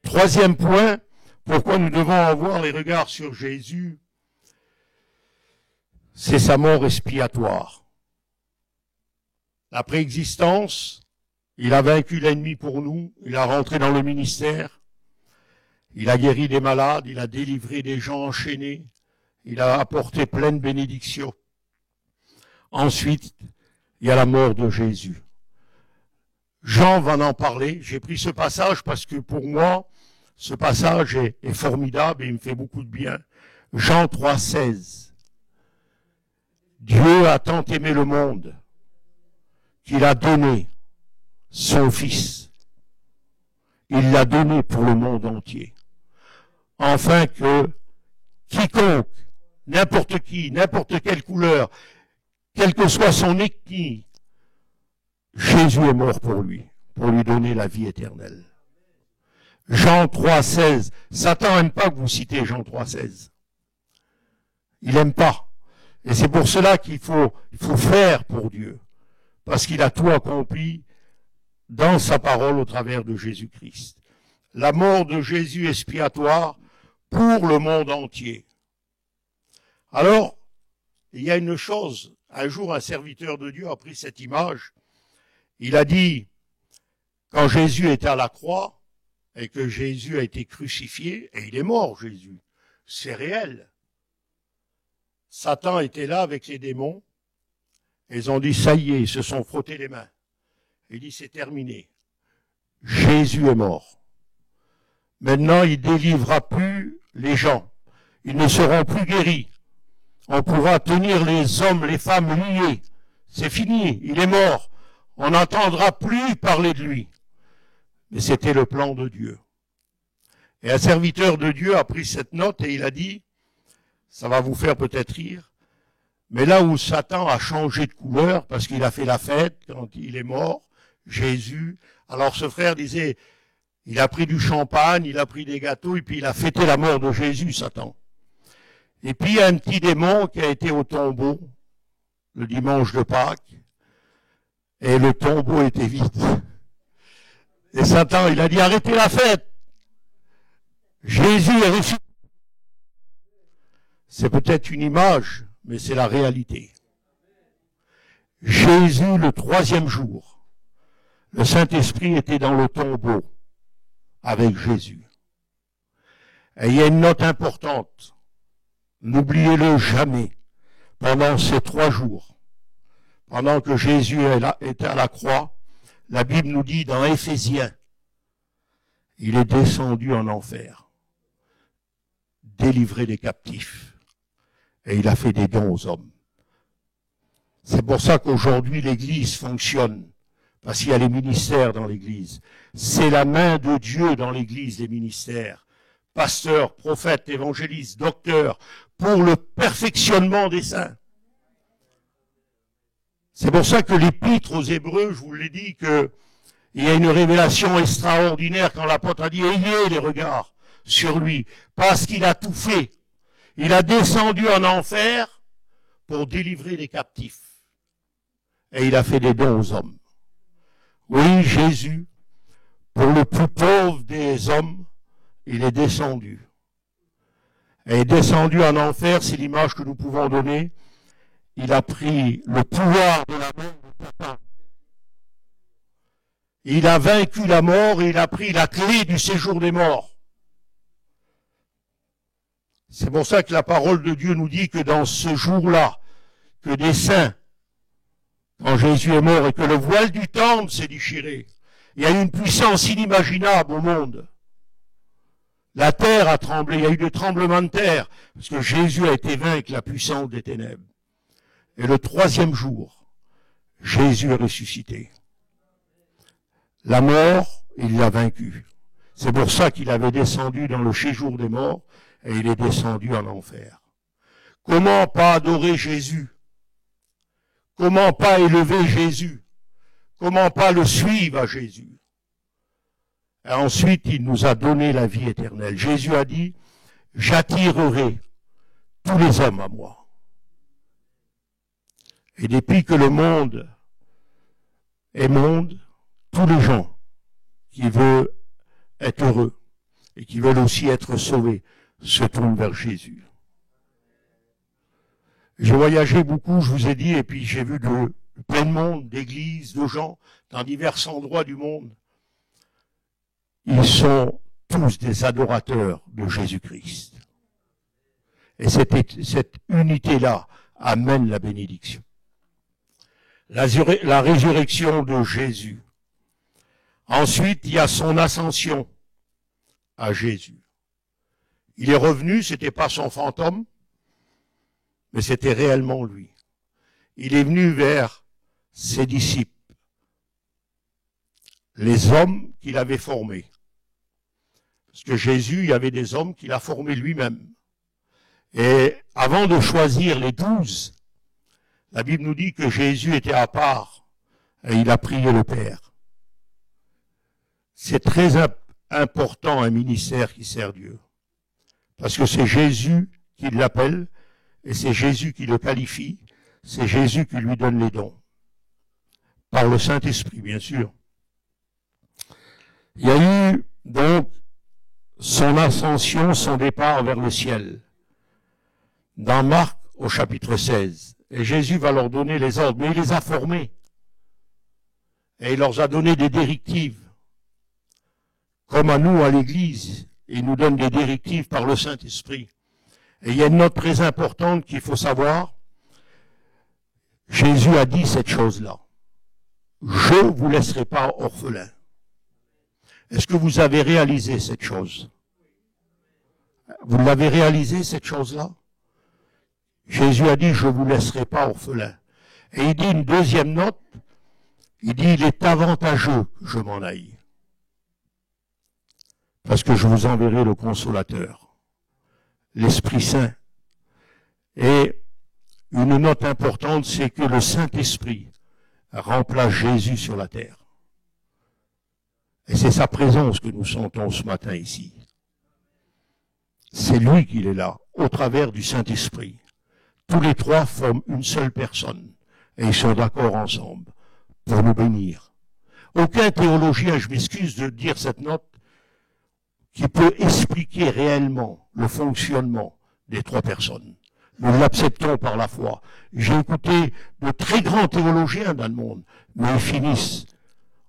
Troisième point, pourquoi nous devons avoir les regards sur Jésus, c'est sa mort expiatoire. La préexistence, il a vaincu l'ennemi pour nous, il a rentré dans le ministère, il a guéri des malades, il a délivré des gens enchaînés, il a apporté pleine bénédiction. Ensuite, il y a la mort de Jésus. Jean va en parler. J'ai pris ce passage parce que pour moi, ce passage est formidable et il me fait beaucoup de bien. Jean 3,16. Dieu a tant aimé le monde qu'il a donné son Fils. Il l'a donné pour le monde entier. Afin que quiconque, n'importe qui, n'importe quelle couleur, quelle que soit son ethnie, Jésus est mort pour lui donner la vie éternelle. Jean 3,16. Satan n'aime pas que vous citez Jean 3,16. Il n'aime pas. Et c'est pour cela qu'il faut faire pour Dieu. Parce qu'il a tout accompli dans sa parole au travers de Jésus-Christ. La mort de Jésus expiatoire pour le monde entier. Alors, il y a une chose, un jour un serviteur de Dieu a pris cette image, il a dit, quand Jésus était à la croix, et que Jésus a été crucifié, et il est mort Jésus, c'est réel. Satan était là avec les démons, et ils ont dit, ça y est, ils se sont frottés les mains. Il dit, c'est terminé. Jésus est mort. Maintenant, il délivrera plus les gens. Ils ne seront plus guéris. On pourra tenir les hommes, les femmes liés. C'est fini, il est mort. On n'entendra plus parler de lui. Mais c'était le plan de Dieu. Et un serviteur de Dieu a pris cette note et il a dit, ça va vous faire peut-être rire, mais là où Satan a changé de couleur, parce qu'il a fait la fête quand il est mort, Jésus, alors ce frère disait, il a pris du champagne, il a pris des gâteaux, et puis il a fêté la mort de Jésus, Satan. Et puis il y a un petit démon qui a été au tombeau, le dimanche de Pâques, et le tombeau était vide. Et Satan, il a dit, arrêtez la fête. Jésus est ressuscité. C'est peut-être une image, mais c'est la réalité. Jésus, le 3e jour, le Saint-Esprit était dans le tombeau avec Jésus. Et il y a une note importante. N'oubliez-le jamais. Pendant ces 3 jours, pendant que Jésus était à la croix, la Bible nous dit dans Éphésiens, il est descendu en enfer, délivrer les captifs, et il a fait des dons aux hommes. C'est pour ça qu'aujourd'hui l'Église fonctionne, parce qu'il y a les ministères dans l'Église. C'est la main de Dieu dans l'Église, les ministères. Pasteurs, prophètes, évangélistes, docteurs, pour le perfectionnement des saints. C'est pour ça que l'épître aux Hébreux, je vous l'ai dit, qu'il y a une révélation extraordinaire quand l'apôtre a dit « Ayez les regards sur lui », parce qu'il a tout fait. Il a descendu en enfer pour délivrer les captifs. Et il a fait des dons aux hommes. Oui, Jésus, pour le plus pauvre des hommes, il est descendu. Et descendu en enfer, c'est l'image que nous pouvons donner. Il a pris le pouvoir de la mort de Satan. Il a vaincu la mort et il a pris la clé du séjour des morts. C'est pour ça que la parole de Dieu nous dit que dans ce jour-là, que des saints, quand Jésus est mort et que le voile du temple s'est déchiré, il y a eu une puissance inimaginable au monde. La terre a tremblé, il y a eu des tremblements de terre, parce que Jésus a été vaincu avec la puissance des ténèbres. Et le 3e jour, Jésus est ressuscité. La mort, il l'a vaincu. C'est pour ça qu'il avait descendu dans le séjour des morts et il est descendu en enfer. Comment pas adorer Jésus? Comment pas élever Jésus? Comment pas le suivre à Jésus? Et ensuite, il nous a donné la vie éternelle. Jésus a dit, j'attirerai tous les hommes à moi. Et depuis que le monde est monde, tous les gens qui veulent être heureux et qui veulent aussi être sauvés se tournent vers Jésus. J'ai voyagé beaucoup, je vous ai dit, et puis j'ai vu plein de monde, d'églises, de gens, dans divers endroits du monde. Ils sont tous des adorateurs de Jésus-Christ. Et cette unité-là amène la bénédiction. La résurrection de Jésus. Ensuite, il y a son ascension à Jésus. Il est revenu, c'était pas son fantôme, mais c'était réellement lui. Il est venu vers ses disciples, les hommes qu'il avait formés. Parce que Jésus, il y avait des hommes qu'il a formés lui-même. Et avant de choisir les 12, la Bible nous dit que Jésus était à part et il a prié le Père. C'est très important un ministère qui sert Dieu. Parce que c'est Jésus qui l'appelle et c'est Jésus qui le qualifie, c'est Jésus qui lui donne les dons. Par le Saint-Esprit, bien sûr. Il y a eu donc son ascension, son départ vers le ciel. Dans Marc au chapitre 16. Et Jésus va leur donner les ordres, mais il les a formés. Et il leur a donné des directives. Comme à nous, à l'Église, il nous donne des directives par le Saint-Esprit. Et il y a une note très importante qu'il faut savoir. Jésus a dit cette chose-là. Je ne vous laisserai pas orphelins. Est-ce que vous avez réalisé cette chose? Vous l'avez réalisé, cette chose-là? Jésus a dit, je ne vous laisserai pas orphelins. Et il dit une deuxième note, il dit, il est avantageux que je m'en aille. Parce que je vous enverrai le Consolateur, l'Esprit Saint. Et une note importante, c'est que le Saint-Esprit remplace Jésus sur la terre. Et c'est sa présence que nous sentons ce matin ici. C'est lui qui est là, au travers du Saint-Esprit. Tous les trois forment une seule personne, et ils sont d'accord ensemble pour nous bénir. Aucun théologien, je m'excuse de dire cette note, qui peut expliquer réellement le fonctionnement des trois personnes. Nous l'acceptons par la foi. J'ai écouté de très grands théologiens dans le monde, mais ils finissent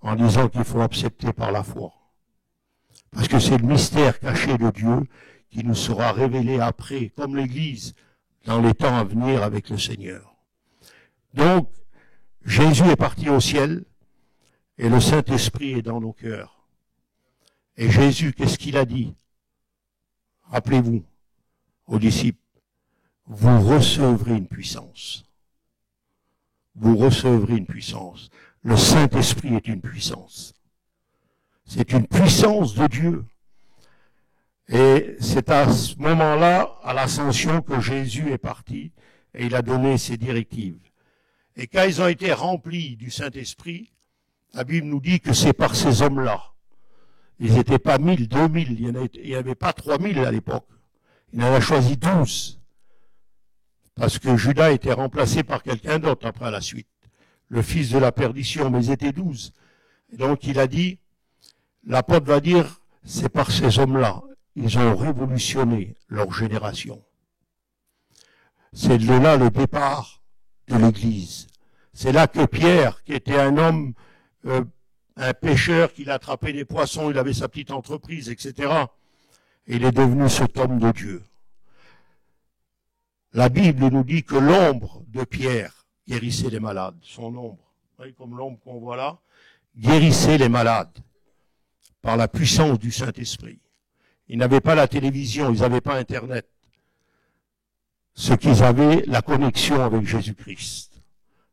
en disant qu'il faut accepter par la foi. Parce que c'est le mystère caché de Dieu qui nous sera révélé après, comme l'Église, dans les temps à venir avec le Seigneur. Donc, Jésus est parti au ciel et le Saint-Esprit est dans nos cœurs. Et Jésus, qu'est-ce qu'il a dit? Rappelez-vous, aux disciples, vous recevrez une puissance. Vous recevrez une puissance. Le Saint-Esprit est une puissance. C'est une puissance de Dieu. Et c'est à ce moment-là, à l'ascension, que Jésus est parti et il a donné ses directives. Et quand ils ont été remplis du Saint-Esprit, la Bible nous dit que c'est par ces hommes-là. Ils n'étaient pas 1000, 2000, il n'y avait pas 3000 à l'époque. Il en a choisi 12. Parce que Judas était remplacé par quelqu'un d'autre après la suite. Le fils de la perdition, mais ils étaient 12. Et donc il a dit, l'apôtre va dire, c'est par ces hommes-là. Ils ont révolutionné leur génération. C'est de là le départ de l'Église. C'est là que Pierre, qui était un homme, un pêcheur, qui attrapait des poissons, il avait sa petite entreprise, etc. Et il est devenu cet homme de Dieu. La Bible nous dit que l'ombre de Pierre guérissait les malades. Son ombre, vous voyez, comme l'ombre qu'on voit là, guérissait les malades par la puissance du Saint-Esprit. Ils n'avaient pas la télévision, ils n'avaient pas Internet. Ce qu'ils avaient, la connexion avec Jésus-Christ.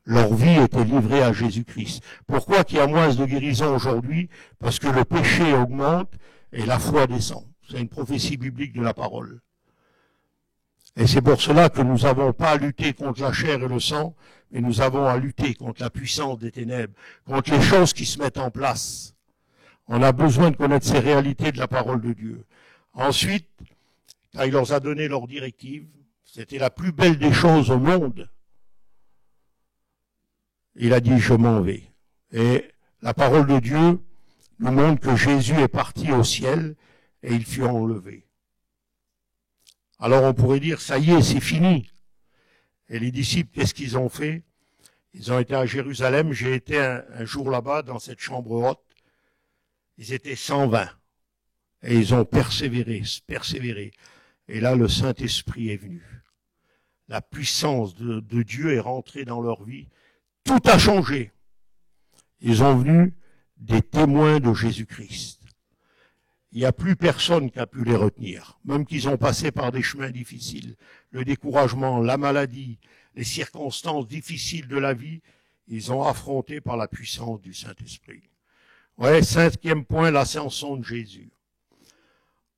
Leur vie était livrée à Jésus-Christ. Pourquoi qu'il y a moins de guérison aujourd'hui? Parce que le péché augmente et la foi descend. C'est une prophétie biblique de la parole. Et c'est pour cela que nous n'avons pas à lutter contre la chair et le sang, mais nous avons à lutter contre la puissance des ténèbres, contre les choses qui se mettent en place. On a besoin de connaître ces réalités de la parole de Dieu. Ensuite, quand il leur a donné leurs directives, c'était la plus belle des choses au monde. Il a dit, je m'en vais. Et la parole de Dieu nous montre que Jésus est parti au ciel et il fut enlevé. Alors on pourrait dire, ça y est, c'est fini. Et les disciples, qu'est-ce qu'ils ont fait? Ils ont été à Jérusalem. J'ai été un jour là-bas, dans cette chambre haute. Ils étaient 120. Et ils ont persévéré. Et là, le Saint-Esprit est venu. La puissance de Dieu est rentrée dans leur vie. Tout a changé. Ils ont venu des témoins de Jésus-Christ. Il n'y a plus personne qui a pu les retenir, même qu'ils ont passé par des chemins difficiles. Le découragement, la maladie, les circonstances difficiles de la vie, ils ont affronté par la puissance du Saint-Esprit. Ouais, 5e point, l'ascension de Jésus.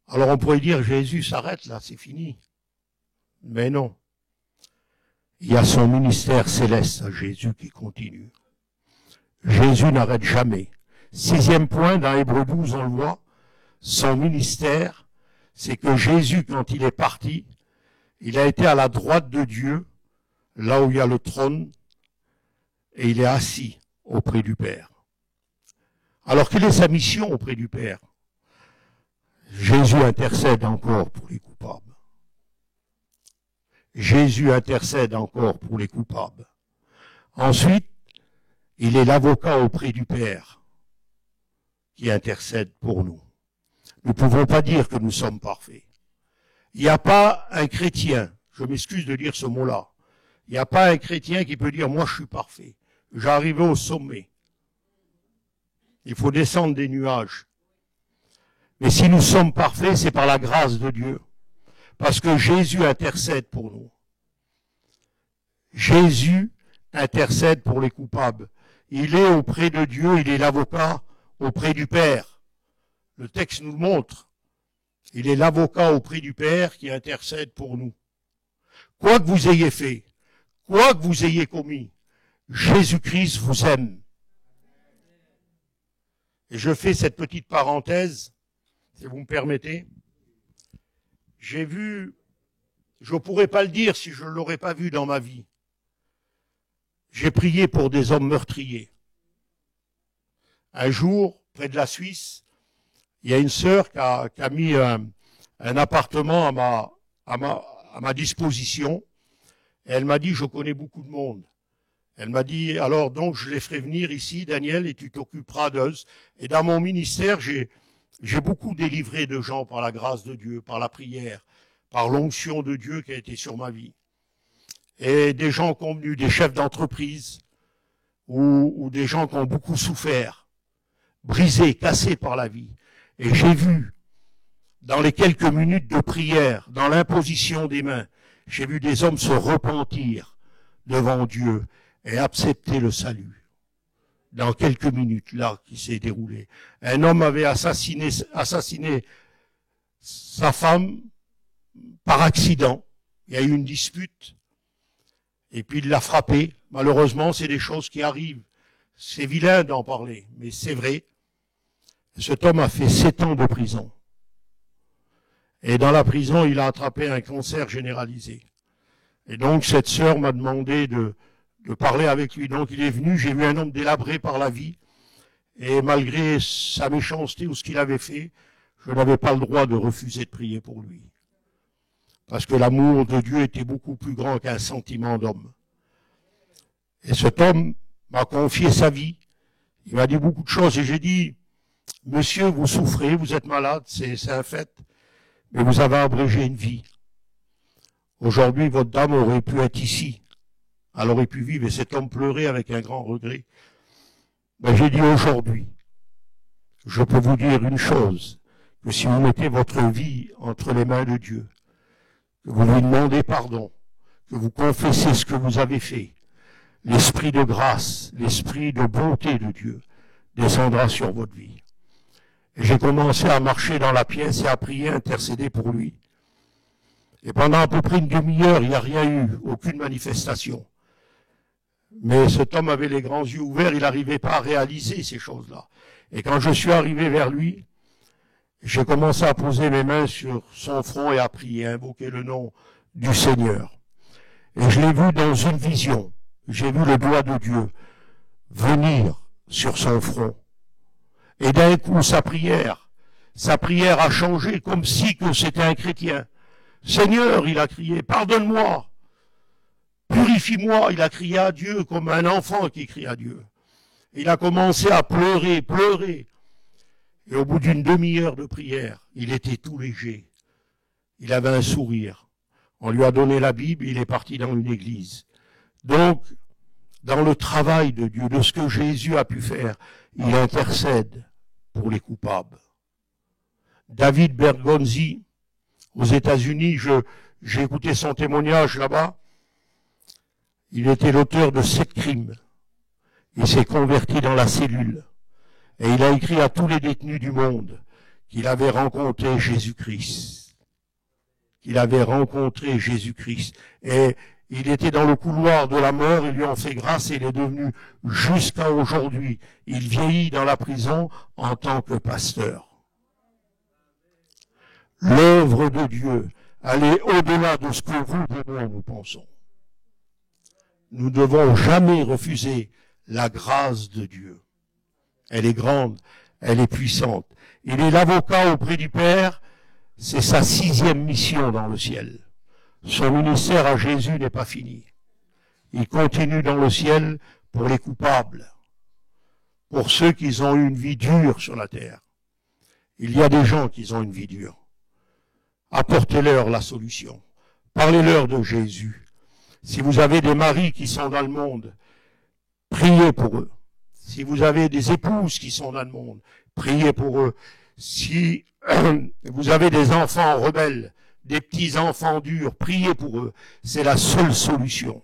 Alors on pourrait dire, Jésus s'arrête là, c'est fini. Mais non. Il y a son ministère céleste à Jésus qui continue. Jésus n'arrête jamais. 6e point, dans Hébreux 12, on le voit. Son ministère, c'est que Jésus, quand il est parti, il a été à la droite de Dieu, là où il y a le trône, et il est assis auprès du Père. Alors quelle est sa mission auprès du Père? Jésus intercède encore pour les coupables. Jésus intercède encore pour les coupables. Ensuite, il est l'avocat auprès du Père qui intercède pour nous. Nous ne pouvons pas dire que nous sommes parfaits. Il n'y a pas un chrétien, je m'excuse de dire ce mot-là, il n'y a pas un chrétien qui peut dire « moi je suis parfait, j'arrive au sommet ». Il faut descendre des nuages. Mais si nous sommes parfaits, c'est par la grâce de Dieu. Parce que Jésus intercède pour nous. Jésus intercède pour les coupables. Il est auprès de Dieu, il est l'avocat auprès du Père. Le texte nous le montre. Il est l'avocat auprès du Père qui intercède pour nous. Quoi que vous ayez fait, quoi que vous ayez commis, Jésus-Christ vous aime. Et je fais cette petite parenthèse, si vous me permettez. J'ai vu, je ne pourrais pas le dire si je ne l'aurais pas vu dans ma vie. J'ai prié pour des hommes meurtriers. Un jour, près de la Suisse, il y a une sœur qui a mis un appartement à ma disposition. Et elle m'a dit, je connais beaucoup de monde. Elle m'a dit, alors donc je les ferai venir ici, Daniel, et tu t'occuperas d'eux. Et dans mon ministère, j'ai beaucoup délivré de gens par la grâce de Dieu, par la prière, par l'onction de Dieu qui a été sur ma vie. Et des gens qui ont venu, des chefs d'entreprise, ou des gens qui ont beaucoup souffert, brisés, cassés par la vie. Et j'ai vu, dans les quelques minutes de prière, dans l'imposition des mains, j'ai vu des hommes se repentir devant Dieu et accepter le salut. Dans quelques minutes, là, qui s'est déroulé. Un homme avait assassiné sa femme par accident. Il y a eu une dispute. Et puis il l'a frappé. Malheureusement, c'est des choses qui arrivent. C'est vilain d'en parler, mais c'est vrai. Cet homme a fait 7 ans de prison. Et dans la prison, il a attrapé un cancer généralisé. Et donc, cette sœur m'a demandé de parler avec lui. Donc, il est venu, j'ai vu un homme délabré par la vie. Et malgré sa méchanceté ou ce qu'il avait fait, je n'avais pas le droit de refuser de prier pour lui. Parce que l'amour de Dieu était beaucoup plus grand qu'un sentiment d'homme. Et cet homme m'a confié sa vie. Il m'a dit beaucoup de choses et j'ai dit, monsieur, vous souffrez, vous êtes malade, c'est un fait, mais vous avez abrégé une vie. Aujourd'hui, votre dame aurait pu être ici. Elle aurait pu vivre et cet homme pleurait avec un grand regret. Mais j'ai dit aujourd'hui, je peux vous dire une chose, que si vous mettez votre vie entre les mains de Dieu, que vous lui demandez pardon, que vous confessez ce que vous avez fait, l'esprit de grâce, l'esprit de bonté de Dieu descendra sur votre vie. Et j'ai commencé à marcher dans la pièce et à prier, intercéder pour lui. Et pendant à peu près une demi-heure, il n'y a rien eu, aucune manifestation. Mais cet homme avait les grands yeux ouverts, il n'arrivait pas à réaliser ces choses-là. Et quand je suis arrivé vers lui, j'ai commencé à poser mes mains sur son front et à prier, à invoquer le nom du Seigneur. Et je l'ai vu dans une vision. J'ai vu le doigt de Dieu venir sur son front. Et d'un coup, sa prière a changé comme si que c'était un chrétien. Seigneur, il a crié, pardonne-moi, purifie-moi. Il a crié à Dieu comme un enfant qui crie à Dieu. Il a commencé à pleurer, pleurer. Et au bout d'une demi-heure de prière, il était tout léger. Il avait un sourire. On lui a donné la Bible, il est parti dans une église. Donc, dans le travail de Dieu, de ce que Jésus a pu faire, il intercède pour les coupables. David Bergonzi, aux États-Unis, j'ai écouté son témoignage là-bas. Il était l'auteur de 7 crimes. Il s'est converti dans la cellule. Et il a écrit à tous les détenus du monde qu'il avait rencontré Jésus-Christ. Qu'il avait rencontré Jésus-Christ. Et il était dans le couloir de la mort, ils lui ont fait grâce et il est devenu, jusqu'à aujourd'hui, il vieillit dans la prison en tant que pasteur. L'œuvre de Dieu, elle est au-delà de ce que vous et moi nous pensons. Nous ne devons jamais refuser la grâce de Dieu. Elle est grande, elle est puissante. Il est l'avocat auprès du Père, c'est sa 6e mission dans le ciel. Son ministère à Jésus n'est pas fini. Il continue dans le ciel pour les coupables, pour ceux qui ont eu une vie dure sur la terre. Il y a des gens qui ont une vie dure. Apportez-leur la solution. Parlez-leur de Jésus. Si vous avez des maris qui sont dans le monde, priez pour eux. Si vous avez des épouses qui sont dans le monde, priez pour eux. Si vous avez des enfants rebelles, des petits-enfants durs, priez pour eux. C'est la seule solution.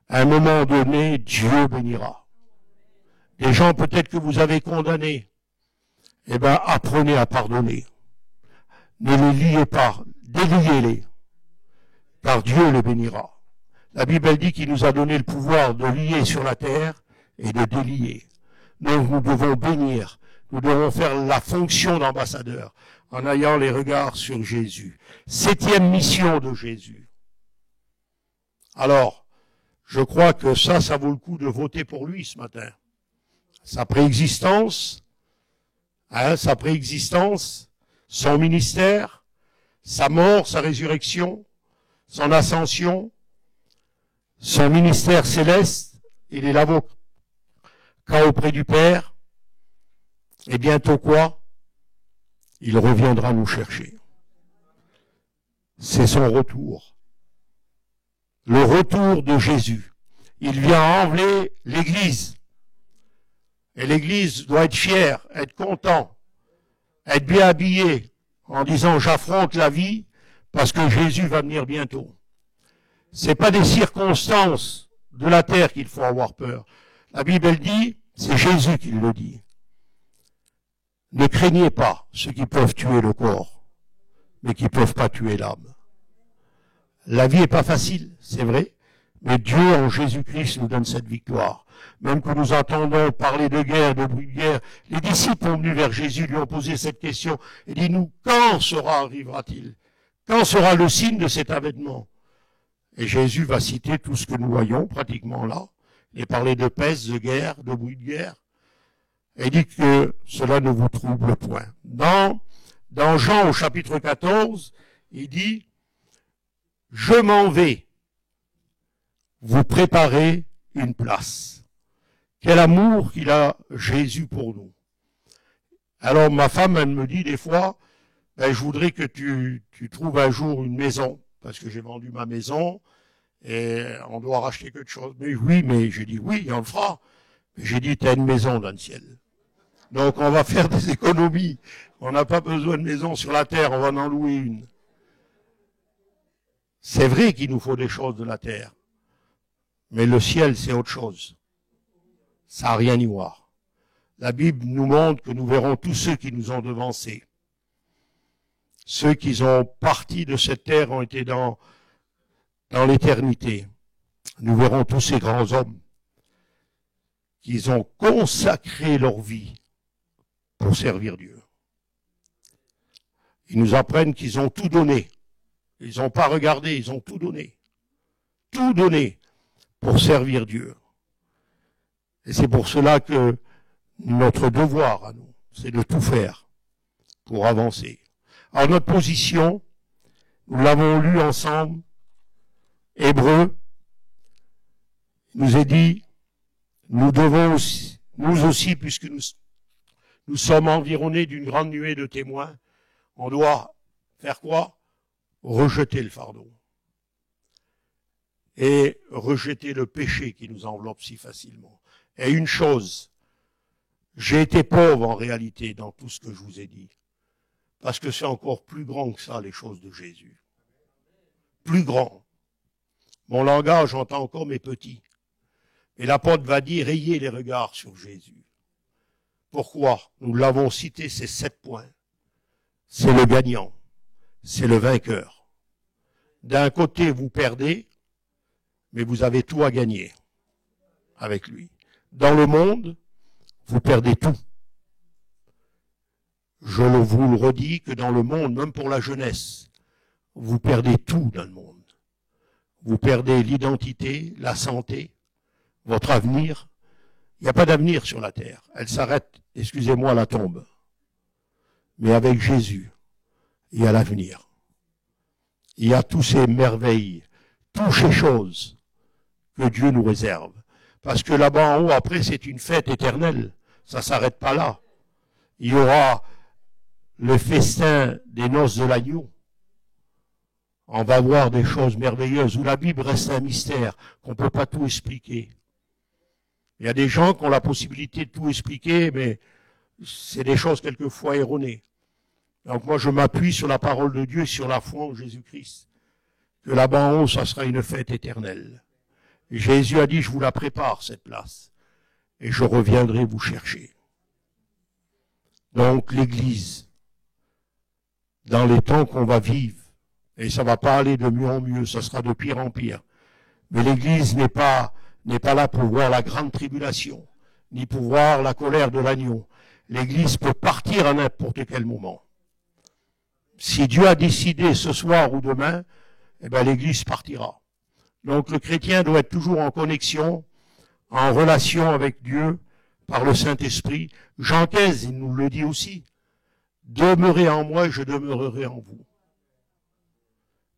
À un moment donné, Dieu bénira. Des gens peut-être que vous avez condamnés, eh bien, apprenez à pardonner. Ne les liez pas, déliez-les, car Dieu les bénira. La Bible dit qu'il nous a donné le pouvoir de lier sur la terre et de délier. Donc nous devons bénir, nous devons faire la fonction d'ambassadeur en ayant les regards sur Jésus. 7e mission de Jésus. Alors, je crois que ça vaut le coup de voter pour lui ce matin. Sa préexistence, son ministère, sa mort, sa résurrection, son ascension, son ministère céleste, il est l'avocat auprès du Père, et bientôt quoi? Il reviendra nous chercher. C'est son retour. Le retour de Jésus. Il vient enlever l'Église. Et l'Église doit être fière, être content, être bien habillée, en disant j'affronte la vie parce que Jésus va venir bientôt. C'est pas des circonstances de la terre qu'il faut avoir peur. La Bible dit, c'est Jésus qui le dit. Ne craignez pas ceux qui peuvent tuer le corps, mais qui peuvent pas tuer l'âme. La vie est pas facile, c'est vrai, mais Dieu en Jésus-Christ nous donne cette victoire. Même que nous entendons parler de guerre, de bruit de guerre, les disciples sont venus vers Jésus, lui ont posé cette question, et dit-nous, quand arrivera-t-il? Quand sera le signe de cet avènement? Et Jésus va citer tout ce que nous voyons pratiquement là. Il parlait de peste, de guerre, de bruit de guerre. Et dit que cela ne vous trouble point. Dans Jean au chapitre 14, il dit, je m'en vais vous préparer une place. Quel amour qu'il a Jésus pour nous. Alors ma femme, elle me dit des fois, je voudrais que tu trouves un jour une maison, parce que j'ai vendu ma maison, et on doit racheter quelque chose. Mais oui, mais j'ai dit oui, on le fera. Mais j'ai dit, t'as une maison dans le ciel. Donc on va faire des économies. On n'a pas besoin de maison sur la terre, on va en louer une. C'est vrai qu'il nous faut des choses de la terre. Mais le ciel, c'est autre chose. Ça n'a rien à y voir. La Bible nous montre que nous verrons tous ceux qui nous ont devancés. Ceux qui ont parti de cette terre ont été dans l'éternité. Nous verrons tous ces grands hommes qui ont consacré leur vie pour servir Dieu. Ils nous apprennent qu'ils ont tout donné. Ils n'ont pas regardé, ils ont tout donné. Tout donné pour servir Dieu. Et c'est pour cela que notre devoir à nous, c'est de tout faire pour avancer. Alors notre position, nous l'avons lu ensemble, Hébreux, il nous est dit, nous devons aussi, nous aussi, puisque nous sommes environnés d'une grande nuée de témoins, on doit faire quoi? Rejeter le fardeau. Et rejeter le péché qui nous enveloppe si facilement. Et une chose, j'ai été pauvre en réalité dans tout ce que je vous ai dit. Parce que c'est encore plus grand que ça, les choses de Jésus. Plus grand. Mon langage entend encore mes petits. Et l'apôtre va dire, ayez les regards sur Jésus. Pourquoi? Nous l'avons cité, ces 7 points. C'est le gagnant. C'est le vainqueur. D'un côté, vous perdez, mais vous avez tout à gagner avec lui. Dans le monde, vous perdez tout. Je vous le redis que dans le monde, même pour la jeunesse, vous perdez tout dans le monde. Vous perdez l'identité, la santé, votre avenir. Il n'y a pas d'avenir sur la terre. Elle s'arrête, excusez-moi, à la tombe. Mais avec Jésus, il y a l'avenir. Il y a tous ces merveilles, toutes ces choses que Dieu nous réserve. Parce que là-bas en haut, après, c'est une fête éternelle. Ça ne s'arrête pas là. Il y aura le festin des noces de l'agneau. On va voir des choses merveilleuses où la Bible reste un mystère, qu'on ne peut pas tout expliquer. Il y a des gens qui ont la possibilité de tout expliquer, mais c'est des choses quelquefois erronées. Donc moi, je m'appuie sur la parole de Dieu et sur la foi en Jésus-Christ. Que là-bas en haut, ça sera une fête éternelle. Et Jésus a dit, je vous la prépare, cette place. Et je reviendrai vous chercher. Donc l'Église, dans les temps qu'on va vivre, et ça va pas aller de mieux en mieux, ça sera de pire en pire. Mais l'Église n'est pas là pour voir la grande tribulation, ni pour voir la colère de l'agneau. L'Église peut partir à n'importe quel moment. Si Dieu a décidé ce soir ou demain, eh ben l'Église partira. Donc le chrétien doit être toujours en connexion, en relation avec Dieu, par le Saint-Esprit. Jean 15, il nous le dit aussi. Demeurez en moi et je demeurerai en vous.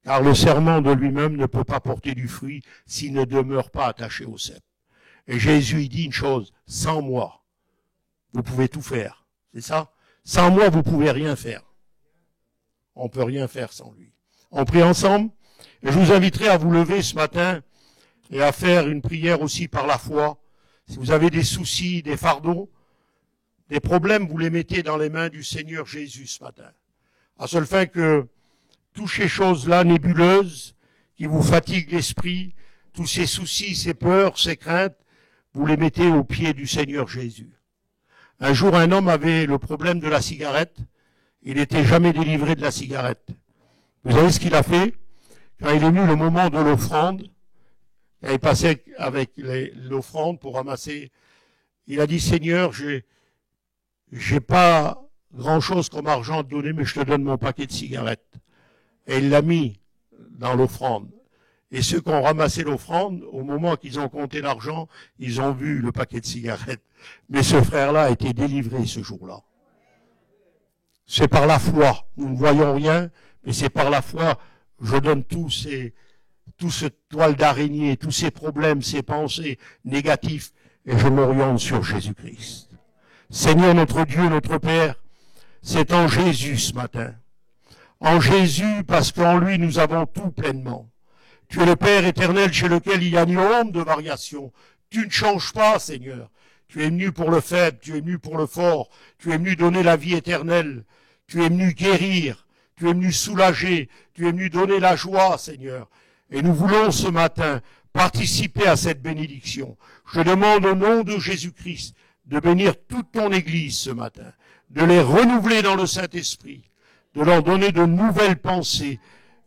Car le serment de lui-même ne peut pas porter du fruit s'il ne demeure pas attaché au cep. Et Jésus, il dit une chose, sans moi, vous pouvez tout faire. C'est ça? Sans moi, vous pouvez rien faire. On peut rien faire sans lui. On prie ensemble. Et je vous inviterai à vous lever ce matin et à faire une prière aussi par la foi. Si vous avez des soucis, des fardeaux, des problèmes, vous les mettez dans les mains du Seigneur Jésus ce matin. À seule fin que toutes ces choses-là nébuleuses qui vous fatiguent l'esprit, tous ces soucis, ces peurs, ces craintes, vous les mettez aux pieds du Seigneur Jésus. Un jour, un homme avait le problème de la cigarette. Il n'était jamais délivré de la cigarette. Vous savez ce qu'il a fait? Quand il est venu le moment de l'offrande, il passait avec l'offrande pour ramasser, il a dit, Seigneur, j'ai pas grand-chose comme argent à te donner, mais je te donne mon paquet de cigarettes. Et il l'a mis dans l'offrande. Et ceux qui ont ramassé l'offrande, au moment qu'ils ont compté l'argent, ils ont vu le paquet de cigarettes. Mais ce frère-là a été délivré ce jour-là. C'est par la foi. Nous ne voyons rien, mais c'est par la foi. Je donne tout ce toile d'araignée, tous ces problèmes, ces pensées négatifs, et je m'oriente sur Jésus-Christ. Seigneur notre Dieu, notre Père, c'est en Jésus ce matin. En Jésus, parce qu'en lui nous avons tout pleinement. Tu es le Père éternel chez lequel il y a une onde de variation. Tu ne changes pas, Seigneur. Tu es venu pour le faible, tu es venu pour le fort, tu es venu donner la vie éternelle, tu es venu guérir, tu es venu soulager, tu es venu donner la joie, Seigneur. Et nous voulons ce matin participer à cette bénédiction. Je demande au nom de Jésus-Christ de bénir toute ton Église ce matin, de les renouveler dans le Saint-Esprit, de leur donner de nouvelles pensées,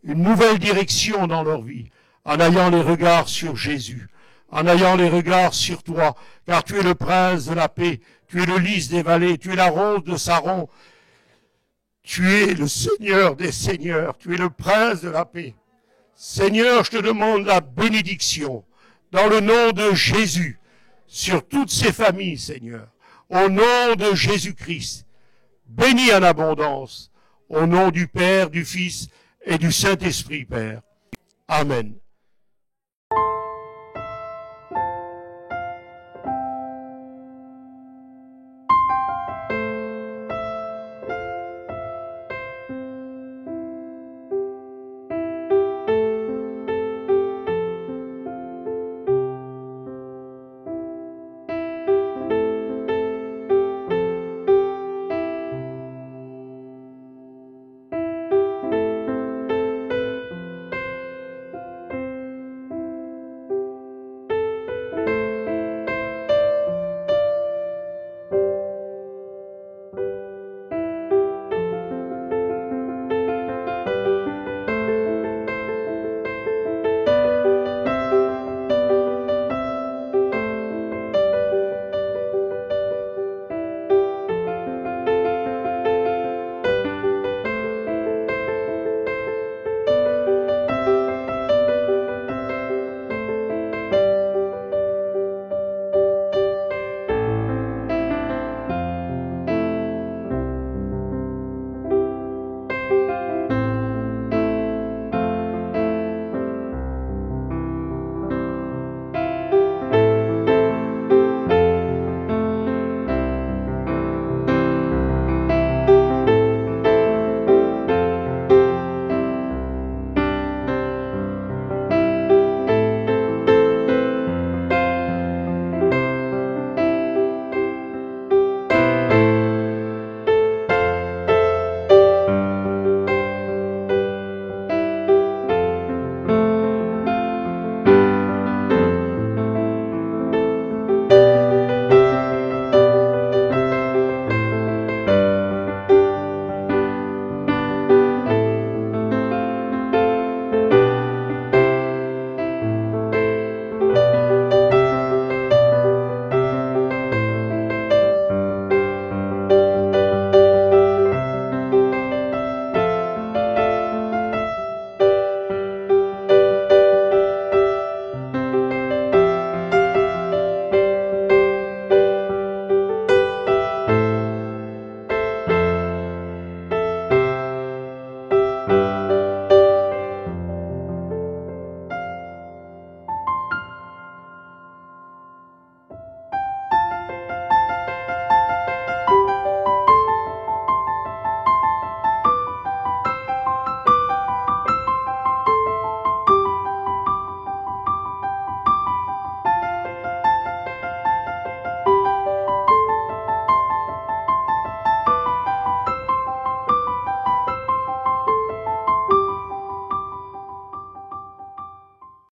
une nouvelle direction dans leur vie, en ayant les regards sur Jésus, en ayant les regards sur toi, car tu es le prince de la paix, tu es le lys des vallées, tu es la rose de Saron, tu es le Seigneur des seigneurs, tu es le prince de la paix. Seigneur, je te demande la bénédiction, dans le nom de Jésus, sur toutes ces familles, Seigneur, au nom de Jésus-Christ, bénis en abondance, au nom du Père, du Fils et du Saint-Esprit, Père. Amen.